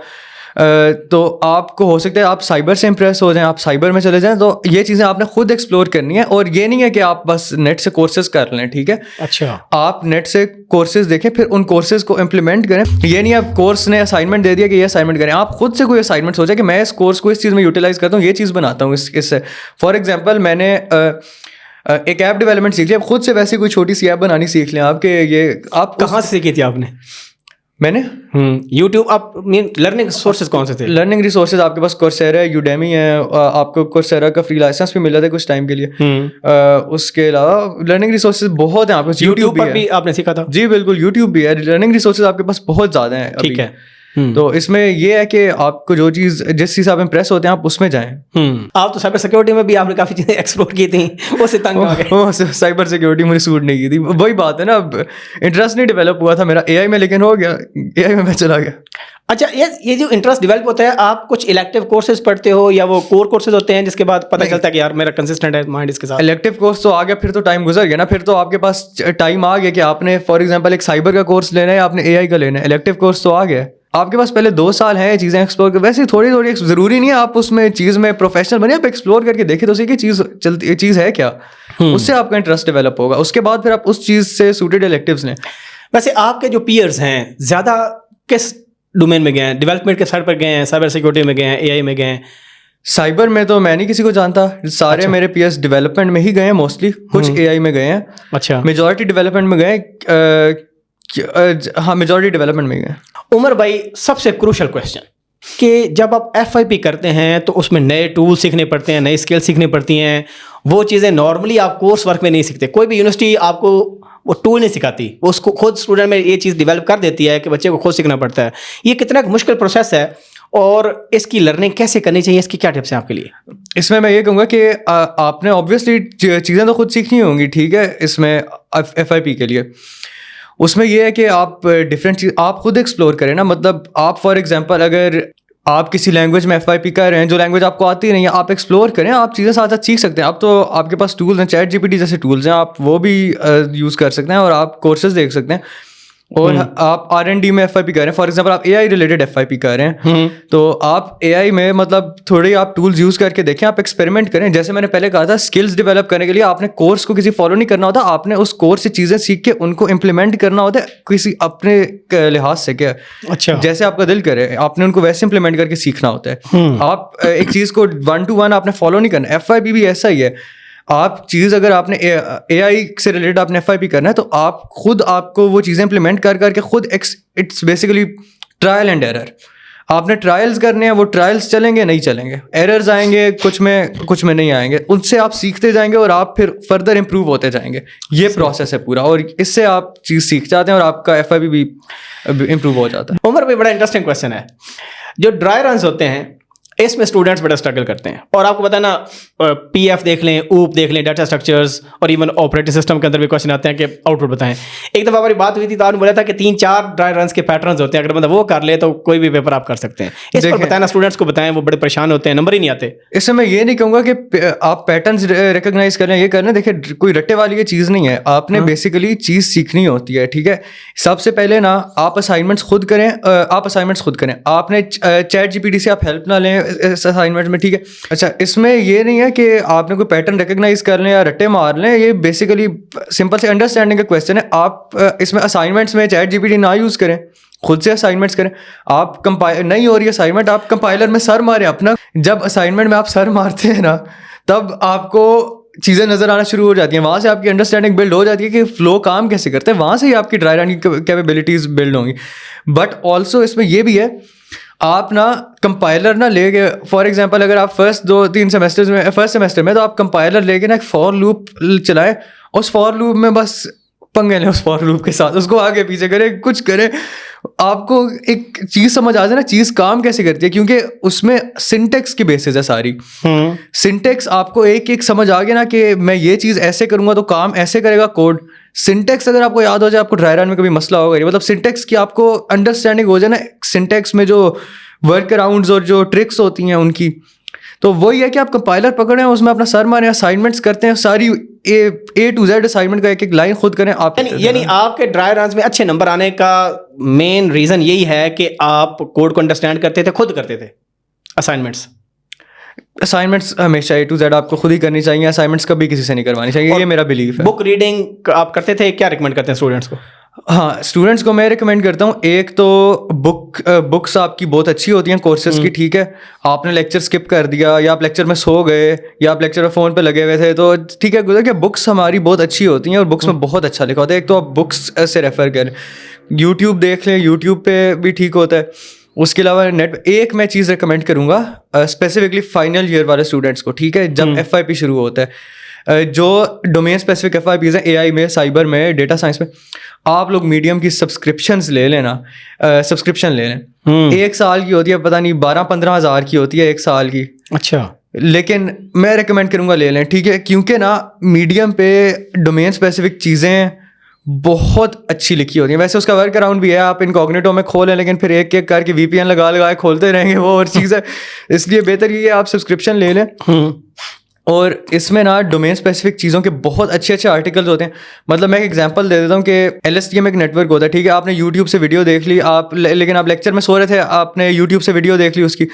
तो आपको हो सकता है आप साइबर से इंप्रेस हो जाएं, आप साइबर में चले जाएं, तो ये चीज़ें आपने खुद एक्सप्लोर करनी है। और ये नहीं है कि आप बस नेट से कोर्सेज कर लें, ठीक है। अच्छा। आप नेट से कोर्सेज देखें, फिर उन कोर्सेज को इम्प्लीमेंट करें। ये नहीं आप कोर्स ने असाइनमेंट दे दिया कि ये असाइनमेंट करें, आप खुद से कोई असाइनमेंट सोचें कि मैं इस कोर्स को इस चीज़ में यूटिलाइज करता हूँ, ये चीज़ बनाता हूँ इससे। फॉर एग्जाम्पल, मैंने एक ऐप डेवलपमेंट सीख लिया, अब खुद से वैसी कोई छोटी सी ऐप बनानी सीख लें। आपके ये आप कहाँ से सीखी थी आपने? मैंने यूट्यूब। आप लर्निंग सोर्सेज कौन से थे? लर्निंग रिसोर्सेज आपके पास कोर्सेरा है, यूडेमी है, आपको कोर्सेरा का फ्री लाइसेंस भी मिला था कुछ टाइम के लिए। उसके अलावा लर्निंग रिसोर्सेज बहुत हैं आपके पास। यूट्यूब पर भी आपने सीखा था? जी बिल्कुल, यूट्यूब भी है, लर्निंग रिसोर्सेज आपके पास बहुत ज़्यादा हैं। ठीक है। तो इसमें ये है कि आपको जो चीज़ जिस चीज़ से आप इम्प्रेस होते हैं आप उसमें जाएं। आप तो साइबर सिक्योरिटी में भी आपने काफ़ी चीज़ें एक्सप्लोर की थी, वो से तंग आ गए। साइबर सिक्योरिटी मुझे सूट नहीं की थी, वही बात है ना, अब इंटरेस्ट नहीं डेवलप हुआ था मेरा एआई में, लेकिन हो गया, एआई में मैं चला गया। अच्छा, ये जो इंटरेस्ट डेवलप होता है, आप कुछ इलेक्टिव कोर्सेज पढ़ते हो या वो कोर कोर्सेज होते हैं जिसके बाद पता चलता है कि यार मेरा कंसिस्टेंट है माइंड इसके साथ? इलेक्टिव कोर्स तो आ गया, फिर तो टाइम गुजर गया ना, फिर तो आपके पास टाइम आ गया कि आपने फॉर एग्जांपल एक साइबर का कोर्स लेना है, आपने एआई का लेना है, इलेक्टिव कोर्स तो आ गया। आपके पास पहले 2 साल हैं चीज़ें एक्सप्लोर कर, वैसे थोड़ी थोड़ी, ज़रूरी नहीं है आप उसमें चीज़ में प्रोफेशनल बने, आप एक्सप्लोर करके देखें तो उसी चीज़ चलती चीज़ है क्या, उससे आपका इंटरेस्ट डेवलप होगा। उसके बाद फिर आप उस चीज़ से सूटेड इलेक्टिव्स लें। वैसे आपके जो पीयर्स हैं ज़्यादा किस डोमेन में गए हैं? डेवलपमेंट के साइड पर गए हैं, साइबर सिक्योरिटी में गए हैं, एआई में गए हैं? साइबर में तो मैं नहीं किसी को जानता, सारे मेरे पीयर्स डेवलपमेंट में ही गए हैं मोस्टली, कुछ एआई में गए हैं। अच्छा। मेजॉरिटी डेवलपमेंट में गए, हाँ मेजॉरिटी डेवलपमेंट में गए। उमर भाई, सबसे क्रूशल क्वेश्चन कि जब आप FYP करते हैं तो उसमें नए टूल सीखने पड़ते हैं, नई स्किल सीखने पड़ती हैं, वो चीज़ें नॉर्मली आप कोर्स वर्क में नहीं सीखते। कोई भी यूनिवर्सिटी आपको वो टूल नहीं सिखाती, वो उसको खुद स्टूडेंट में ये चीज़ डेवलप कर देती है कि बच्चे को खुद सीखना पड़ता है। ये कितना मुश्किल प्रोसेस है और इसकी लर्निंग कैसे करनी चाहिए, इसकी क्या टिप्स हैं आपके लिए? इसमें मैं ये कहूँगा कि आपने ऑब्वियसली चीज़ें तो खुद सीखनी होंगी, ठीक है, इसमें FYP के लिए। उसमें यह है कि आप डिफरेंट चीज़ आप खुद एक्सप्लोर करें ना, मतलब आप फॉर एग्जांपल अगर आप किसी लैंग्वेज में FYP कर रहे हैं, जो लैंग्वेज आपको आती नहीं है, आप एक्सप्लोर करें, आप चीज़ें साथ साथ सीख सकते हैं। अब तो आपके पास टूल्स हैं, ChatGPT जैसे टूल्स हैं, आप वो भी यूज़ कर सकते हैं और आप कोर्सेज देख सकते हैं। और आप R&D में FYP कर रहे हैं, फॉर एग्जांपल आप AI रिलेटेड FYP कर रहे हैं, तो आप AI में मतलब थोड़े आप टूल्स यूज़ करके देखें, आप एक्सपेरिमेंट करें। जैसे मैंने पहले कहा था, स्किल्स डेवलप करने के लिए आपने कोर्स को किसी फॉलो नहीं करना होता, आपने उस कोर्स से चीज़ें सीख के उनको इम्प्लीमेंट करना होता है किसी अपने लिहाज से। क्या अच्छा, जैसे आपका दिल करे आपने उनको वैसे इम्प्लीमेंट करके सीखना होता है। आप एक चीज़ को 1 to 1 आपने फॉलो नहीं करना। FYP भी ऐसा ही है, आप चीज़ अगर आपने AI से रिलेटेड आपने FYP करना है तो आप खुद आपको वो चीज़ें इंप्लीमेंट कर करके खुद it's basically trial and error. आपने ट्रायल्स करने हैं, वो ट्रायल्स चलेंगे नहीं चलेंगे, एरर्स आएंगे कुछ में नहीं आएंगे, उनसे आप सीखते जाएंगे और आप फिर फर्दर इम्प्रूव होते जाएंगे। ये प्रोसेस है पूरा, और इससे आप चीज़ सीख जाते हैं और आपका FYP भी इम्प्रूव हो जाता है। उमर भाई, बड़ा इंटरेस्टिंग क्वेश्चन है। जो ड्राई रन्स होते हैं इसमें स्टूडेंट्स बड़ा स्ट्रगल करते हैं। और आपको पता है ना, पीएफ देख लें, ऊप देख लें, डाटा स्ट्रक्चर्स और इवन ऑपरेटिंग सिस्टम के अंदर भी क्वेश्चन आते हैं कि आउटपुट बताएं। एक दफ़ा हमारी बात हुई थी तो आपने बोला था कि 3-4 ड्राई रन्स के पैटर्न्स होते हैं, अगर मतलब वो कर ले तो कोई भी पेपर आप कर सकते हैं। इस पर बताएं ना, स्टूडेंट्स को बताएं, वो बड़े परेशान होते हैं, नंबर ही नहीं आते। इसमें मैं ये नहीं कहूँगा कि आप पैटर्न्स रिकॉग्नाइज कर लें, ये करना। देखिए, कोई रट्टे वाली ये चीज़ नहीं है, आपने बेसिकली चीज़ सीखनी होती है, ठीक है। सबसे पहले ना आप असाइनमेंट्स खुद करें, आपने चैट जीपीटी से आप हेल्प ना लें इस असाइनमेंट में, ठीक है। अच्छा, इसमें ये नहीं है कि आपने कोई पैटर्न रिकॉग्नाइज कर लें या रट्टे मार लें, ये बेसिकली सिंपल से अंडरस्टैंडिंग का क्वेश्चन है। आप इसमें असाइनमेंट्स में चैट जीपीटी ना यूज़ करें, खुद से असाइनमेंट्स करें। आप कंपाइल नहीं हो रही असाइनमेंट, आप कंपाइलर में सर मारें अपना। जब असाइनमेंट में आप सर मारते हैं ना, तब आपको चीज़ें नज़र आना शुरू हो जाती हैं, वहाँ से आपकी अंडरस्टैंडिंग बिल्ड हो जाती है कि फ्लो काम कैसे करते हैं, वहाँ से ही आपकी ड्राई रन की कैपेबिलिटीज़ बिल्ड होंगी। बट ऑल्सो इसमें यह भी है, आप ना कंपाइलर ना लेके, फॉर एग्जांपल अगर आप फर्स्ट 2-3 सेमेस्टर्स में, फर्स्ट सेमेस्टर में, तो आप कंपाइलर लेके ना एक फॉर लूप चलाएं, उस फॉर लूप में बस पंगे लें उस फॉर लूप के साथ, उसको आगे पीछे करें, कुछ करें, आपको एक चीज़ समझ आ जाए ना चीज़ काम कैसे करती है, क्योंकि उसमें सिंटेक्स की बेसिस है सारी। सिंटेक्स आपको एक एक समझ आ गया ना कि मैं ये चीज़ ऐसे करूँगा तो काम ऐसे करेगा कोड। सिंटेक्स अगर आपको याद हो जाए, आपको ड्राई रन में कभी मसला होगा नहीं। मतलब सिंटेक्स की आपको अंडरस्टैंडिंग हो जाए ना, सिंटेक्स में जो वर्क अराउंड्स और जो ट्रिक्स होती हैं उनकी, तो वही है कि आप कंपाइलर पकड़ें, उसमें अपना सर मारें, असाइनमेंट्स करते हैं, सारी A to Z असाइनमेंट का एक एक लाइन खुद करें आप। यानी आपके ड्राई रन्स में अच्छे नंबर आने का मेन रीज़न यही है कि आप कोड को अंडरस्टैंड करते थे, खुद करते थे असाइनमेंट्स हमेशा A to Z आपको खुद ही करनी चाहिए, असाइनमेंट्स कभी किसी से नहीं करवानी चाहिए, ये मेरा बिलीफ है। बुक रीडिंग आप करते थे, क्या रिकमेंड करते हैं स्टूडेंट्स को? हाँ, स्टूडेंट्स को मैं रिकमेंड करता हूँ, एक तो बुक्स आपकी बहुत अच्छी होती हैं कोर्सेज की, ठीक है। आपने लेक्चर स्किप कर दिया, या आप लेक्चर में सो गए, या आप लेक्चर में फ़ोन पे लगे हुए थे, तो ठीक है, गुजर के बुक्स हमारी बहुत अच्छी होती हैं और बुक्स में बहुत अच्छा लिखा होता है। एक तो आप बुक्स से रेफ़र करें, यूट्यूब देख लें, यूट्यूब पे भी ठीक होता है। उसके अलावा नेट, एक मैं चीज़ रिकमेंड करूँगा स्पेसिफिकली फाइनल ईयर वाले स्टूडेंट्स को, ठीक है, जब FYP शुरू होता है, जो डोमेन स्पेसिफिक FYPs हैं, AI में, साइबर में, डेटा साइंस में, आप लोग मीडियम की सब्सक्रिप्शंस ले लेना, सब्सक्रिप्शन ले लें। 1 साल की होती है, पता नहीं 12-15 हज़ार की होती है 1 साल की। अच्छा, लेकिन मैं रिकमेंड करूँगा ले लें, ठीक है, क्योंकि ना मीडियम पे डोमेन स्पेसिफिक चीज़ें बहुत अच्छी लिखी होती हैं। वैसे उसका वर्क अराउंड भी है, आप इनकॉग्निटो में खोलें, लेकिन फिर एक एक करके VPN लगा खोलते रहेंगे, वो और चीज़ है। इसलिए बेहतर ये आप सब्सक्रिप्शन ले लें। और इसमें ना डोमेन स्पेसिफिक चीज़ों के बहुत अच्छे अच्छे आर्टिकल्स होते हैं। मतलब मैं एक एग्जांपल दे देता हूँ कि LSTM एक नेटवर्क होता है, ठीक है। आपने यूट्यूब से वीडियो देख ली, लेकिन आप लेक्चर में सो रहे थे, आपने यूट्यूब से वीडियो देख ली उसकी,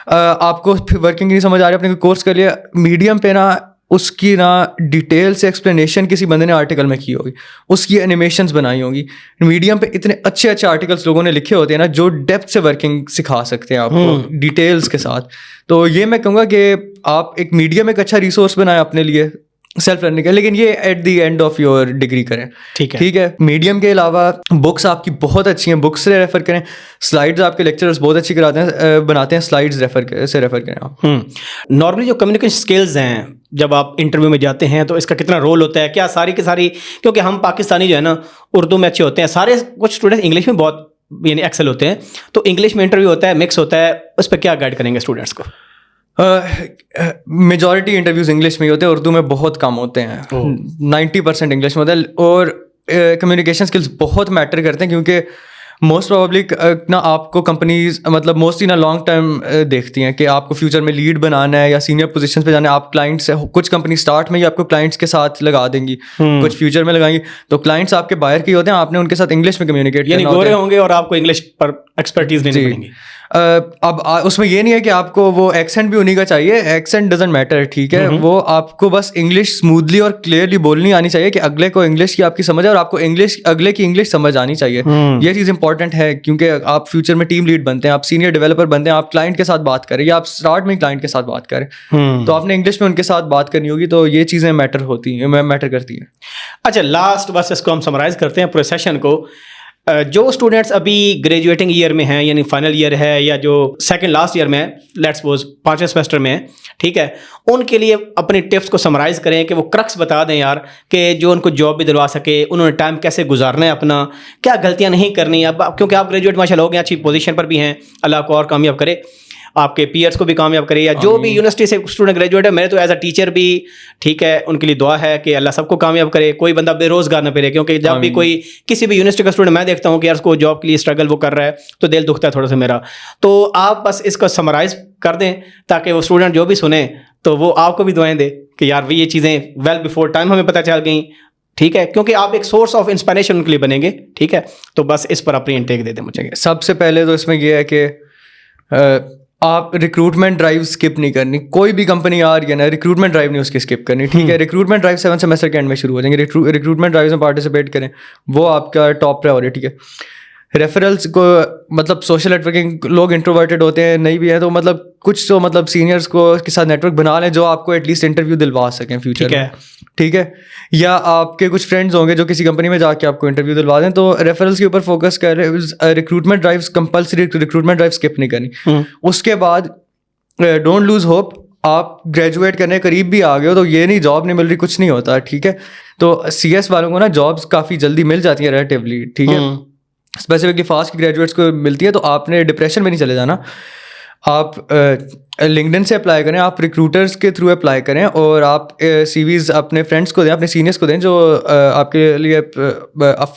आपको वर्किंग नहीं समझ आ रही, आपने कोई कोर्स कर लिया, मीडियम पे ना उसकी ना डिटेल से एक्सप्लेनेशन किसी बंदे ने आर्टिकल में की होगी, उसकी एनिमेशंस बनाई होंगी। मीडियम पे इतने अच्छे अच्छे आर्टिकल्स लोगों ने लिखे होते हैं ना, जो डेप्थ से वर्किंग सिखा सकते हैं आपको डिटेल्स के साथ। तो ये मैं कहूँगा कि आप एक मीडियम एक अच्छा रिसोर्स बनाएं अपने लिए सेल्फ लर्निंग का, लेकिन ये at the end of your degree करें, ठीक है। मीडियम के अलावा बुक्स आपकी बहुत अच्छी हैं, बुक्स से रेफ़र करें। स्लाइड्स आपके लेक्चरर्स बहुत अच्छी कराते हैं, बनाते हैं, स्लाइड्स रेफ़र करें आप। नॉर्मली जो कम्युनिकेशन स्किल्स हैं, जब आप इंटरव्यू में जाते हैं तो इसका कितना रोल होता है? क्या सारी की सारी, क्योंकि हम पाकिस्तानी जो है ना उर्दू में अच्छे होते हैं, सारे कुछ स्टूडेंट्स इंग्लिश में बहुत यानी एक्सेल होते हैं, तो इंग्लिश में इंटरव्यू होता है, मिक्स होता है, उस पर क्या गाइड करेंगे स्टूडेंट्स को? मेजॉरिटी इंटरव्यूज इंग्लिश में ही होते हैं, उर्दू में बहुत कम होते हैं। 90% इंग्लिश में होता है। और कम्युनिकेशन स्किल्स बहुत मैटर करते हैं, क्योंकि मोस्ट प्रोबेबली ना आपको कंपनीज मतलब मोस्टली ना लॉन्ग टर्म देखती हैं कि आपको फ्यूचर में लीड बनाना है या सीनियर पोजीशंस पे जाना है। आप क्लाइंट्स से, कुछ कंपनी स्टार्ट में ही आपको क्लाइंट्स के साथ लगा देंगी, कुछ फ्यूचर में लगाएंगी, तो क्लाइंट्स आपके बायर के होते हैं, आपने उनके साथ इंग्लिश में कम्युनिकेट यानी गोरे होंगे और आपको इंग्लिश पर एक्सपर्टीज देनी पड़ेगी। अब उसमें ये नहीं है कि आपको वो एक्सेंट भी उन्हीं का चाहिए, एक्सेंट डजंट मैटर, ठीक है। वो आपको बस इंग्लिश स्मूथली और क्लियरली बोलनी आनी चाहिए कि अगले को इंग्लिश की आपकी समझ है और आपको इंग्लिश अगले की इंग्लिश समझ आनी चाहिए। ये चीज़ इंपॉर्टेंट है, क्योंकि आप फ्यूचर में टीम लीड बनते हैं, आप सीनियर डेवलपर बनते हैं, आप क्लाइंट के साथ बात करें या आप स्टार्ट में क्लाइंट के साथ बात करें, तो आपने इंग्लिश में उनके साथ बात करनी होगी। तो ये चीज़ें मैटर करती हैं। अच्छा, लास्ट बस इसको हम समराइज करते हैं पूरे सेशन को। जो स्टूडेंट्स अभी ग्रेजुएटिंग ईयर में हैं, यानी फाइनल ईयर है, या जो सेकंड लास्ट ईयर में है, लेट्स सपोज 5वें सेमेस्टर में है, ठीक है, उनके लिए अपनी टिप्स को समराइज़ करें कि वो क्रक्स बता दें यार, कि जो उनको जॉब भी दिलवा सके, उन्होंने टाइम कैसे गुजारना है अपना, क्या गलतियां नहीं करनी। अब क्योंकि आप ग्रेजुएट माशाल्लाह हो गए, अच्छी पोजीशन पर भी हैं, अल्लाह को और कामयाब करे, आपके पीयर्स को भी कामयाब करे, या जो भी यूनिवर्सिटी से स्टूडेंट ग्रेजुएट है, मेरे तो एज अ टीचर भी ठीक है उनके लिए दुआ है कि अल्लाह सबको कामयाब करे, कोई बंदा बेरोजगार ना फिरे। क्योंकि जब भी कोई किसी भी यूनिवर्सिटी का स्टूडेंट मैं देखता हूँ कि यार उसको जॉब के लिए स्ट्रगल वो कर रहा है तो दिल दुखता है थोड़ा सा मेरा। तो आप बस इसको समराइज कर दें ताकि वो स्टूडेंट जो भी सुने तो वो आपको भी दुआएं दे कि यार ये चीज़ें वेल बिफोर टाइम हमें पता चल गई, ठीक है, क्योंकि आप एक सोर्स ऑफ इंस्पिरेशन उनके लिए बनेंगे, ठीक है। तो बस इस पर अपनी इनटेक दे दें मुझे। सबसे पहले तो इसमें यह है कि आप रिक्रूटमेंट ड्राइव स्किप नहीं करनी। कोई भी कंपनी आ रही है ना, रिक्रूटमेंट ड्राइव नहीं उसकी स्किप करनी, ठीक है। रिक्रूटमेंट ड्राइव 7 सेमेस्टर के एंड में शुरू हो जाएंगे। रिक्रूटमेंट ड्राइव में पार्टिसिपेट करें, वो आपका टॉप प्रायोरिटी है। रेफरल्स को मतलब सोशल नेटवर्किंग, लोग इंट्रोवर्टेड होते हैं, नहीं भी है तो मतलब कुछ तो मतलब सीनियर्स को के साथ नेटवर्क बना लें जो आपको एटलीस्ट इंटरव्यू दिलवा सकें फ्यूचर में, ठीक है। या आपके कुछ फ्रेंड्स होंगे जो किसी कंपनी में जाके आपको इंटरव्यू दिलवा दें, तो रेफरल्स के ऊपर फोकस कर रहे। Recruitment drives compulsory, recruitment drive skip नहीं करनी। उसके बाद डोंट लूज होप। आप ग्रेजुएट करने करीब भी आ गए हो तो ये नहीं जॉब नहीं मिल रही, कुछ नहीं होता, ठीक है। तो CS वालों को ना जॉब्स काफ़ी जल्दी मिल जाती है रिलेटिवली, ठीक है। स्पेसिफिकली फास्ट ग्रेजुएट्स को मिलती है, तो आपने डिप्रेशन में नहीं चले जाना। आप लिंक्डइन से अप्लाई करें, आप रिक्रूटर्स के थ्रू अप्लाई करें, और आप CVs अपने फ्रेंड्स को दें, अपने सीनियर्स को दें जो आपके लिए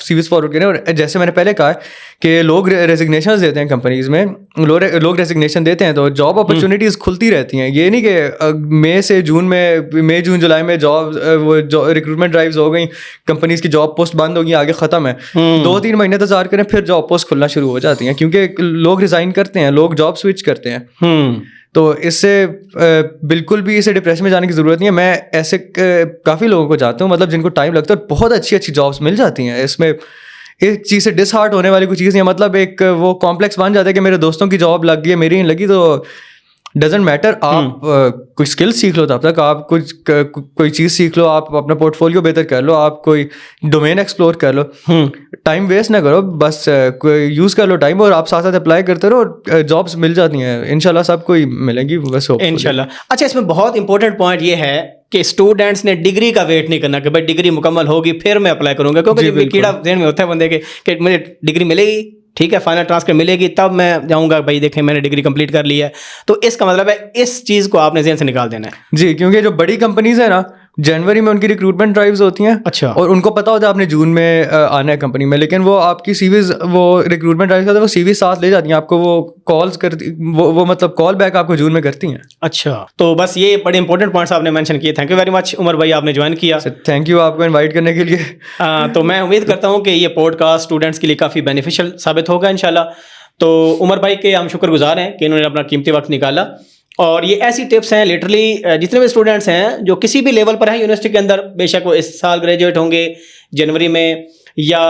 CVs फॉरवर्ड करें। और जैसे मैंने पहले कहा कि लोग रेजिग्नेशन देते हैं कंपनीज़ में, लोग रेजिग्नेशन देते हैं तो जॉब अपॉर्चुनिटीज़ खुलती रहती हैं। ये नहीं कि मई जून जुलाई में जॉब रिक्रूटमेंट ड्राइव्स हो गई, कंपनीज़ की जॉब पोस्ट बंद होगी, आगे ख़त्म है। 2-3 महीने इंतजार करें, फिर जॉब पोस्ट खुलना शुरू हो जाती हैं, क्योंकि लोग रिज़ाइन करते हैं, लोग जॉब स्विच करते हैं। तो इससे बिल्कुल भी इसे डिप्रेशन में जाने की ज़रूरत नहीं है। मैं ऐसे काफ़ी लोगों को जानता हूँ मतलब जिनको टाइम लगता है और बहुत अच्छी अच्छी जॉब्स मिल जाती हैं। इसमें एक चीज़ से डिसहार्ट होने वाली कोई चीज़ नहीं है। मतलब एक वो कॉम्प्लेक्स बन जाता है कि मेरे दोस्तों की जॉब लग गई है, मेरी नहीं लगी, तो डजेंट मैटर। आप कोई स्किल सीख लो, तब तक आप कोई चीज़ सीख लो, आप अपना पोर्टफोलियो बेहतर कर लो, आप कोई डोमेन एक्सप्लोर कर लो। टाइम वेस्ट ना करो, बस यूज़ कर लो टाइम, और आप साथ साथ अप्लाई करते रहो, जॉब्स मिल जाती हैं इंशाल्लाह, सबको ही मिलेंगी बस इंशाल्लाह। अच्छा, इसमें बहुत इंपॉर्टेंट पॉइंट ये है कि स्टूडेंट्स ने डिग्री का वेट नहीं करना कि भाई डिग्री मुकम्मल होगी फिर मैं अप्लाई करूँगा, क्योंकि कीड़ा ज़हन में होता है बंदे के कि मुझे डिग्री मिलेगी, ठीक है, फाइनल ट्रांसक्रिप्ट मिलेगी तब मैं जाऊंगा, भाई देखें मैंने डिग्री कंप्लीट कर ली है। तो इसका मतलब है इस चीज़ को आपने ज़हन से निकाल देना है जी, क्योंकि जो बड़ी कंपनीज है ना, जनवरी में उनकी रिक्रूटमेंट ड्राइव्स होती हैं। अच्छा। और उनको पता होता है आपने जून में आना है कंपनी में, लेकिन वो आपकी CVs, वो रिक्रूटमेंट ड्राइव करते हैं, वो CVs साथ ले जाती हैं, आपको वो कॉल्स करती, वो मतलब कॉल बैक आपको जून में करती हैं। अच्छा, तो बस ये बड़े इंपॉर्टेंट पॉइंट्स आपने मेंशन किए। Thank you very much Umar भाई, आपने ज्वाइन किया। थैंक यू आपको इनवाइट करने के लिए। तो मैं उम्मीद करता हूँ कि ये पॉडकास्ट स्टूडेंट्स के लिए काफ़ी बेनिफिशियल साबित होगा इंशाल्लाह। तो उमर भाई के हम शुक्रगुजार हैं कि इन्होंने अपना कीमती वक्त निकाला, और ये ऐसी टिप्स हैं लिटरली जितने भी स्टूडेंट्स हैं जो किसी भी लेवल पर हैं यूनिवर्सिटी के अंदर, बेशक वो इस साल ग्रेजुएट होंगे जनवरी में, या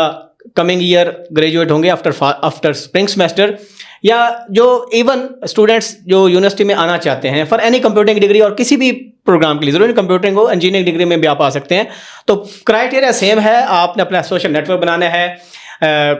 कमिंग ईयर ग्रेजुएट होंगे आफ्टर स्प्रिंग सेमेस्टर, या जो इवन स्टूडेंट्स जो यूनिवर्सिटी में आना चाहते हैं फॉर एनी कंप्यूटिंग डिग्री और किसी भी प्रोग्राम के लिए, जरूरी कंप्यूटिंग हो, इंजीनियरिंग डिग्री में भी आप आ सकते हैं। तो क्राइटेरिया सेम है, आपने अपना सोशल नेटवर्क बनाना है,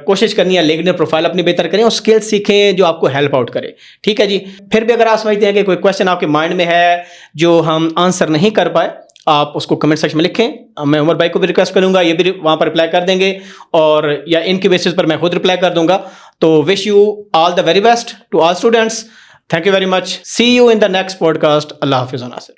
कोशिश करनी है लिंक्डइन प्रोफाइल अपनी बेहतर करें और स्किल्स सीखें जो आपको हेल्प आउट करे, ठीक है जी। फिर भी अगर आप समझते हैं कि कोई क्वेश्चन आपके माइंड में है जो हम आंसर नहीं कर पाए, आप उसको कमेंट सेक्शन में लिखें। मैं उमर भाई को भी रिक्वेस्ट करूंगा, ये भी वहाँ पर रिप्लाई कर देंगे, और या इनके बेसिस पर मैं खुद रिप्लाई कर दूंगा। तो wish you all the very best to all students. Thank you very much. See you in the next podcast. अल्लाह हाफिज़ नासिर।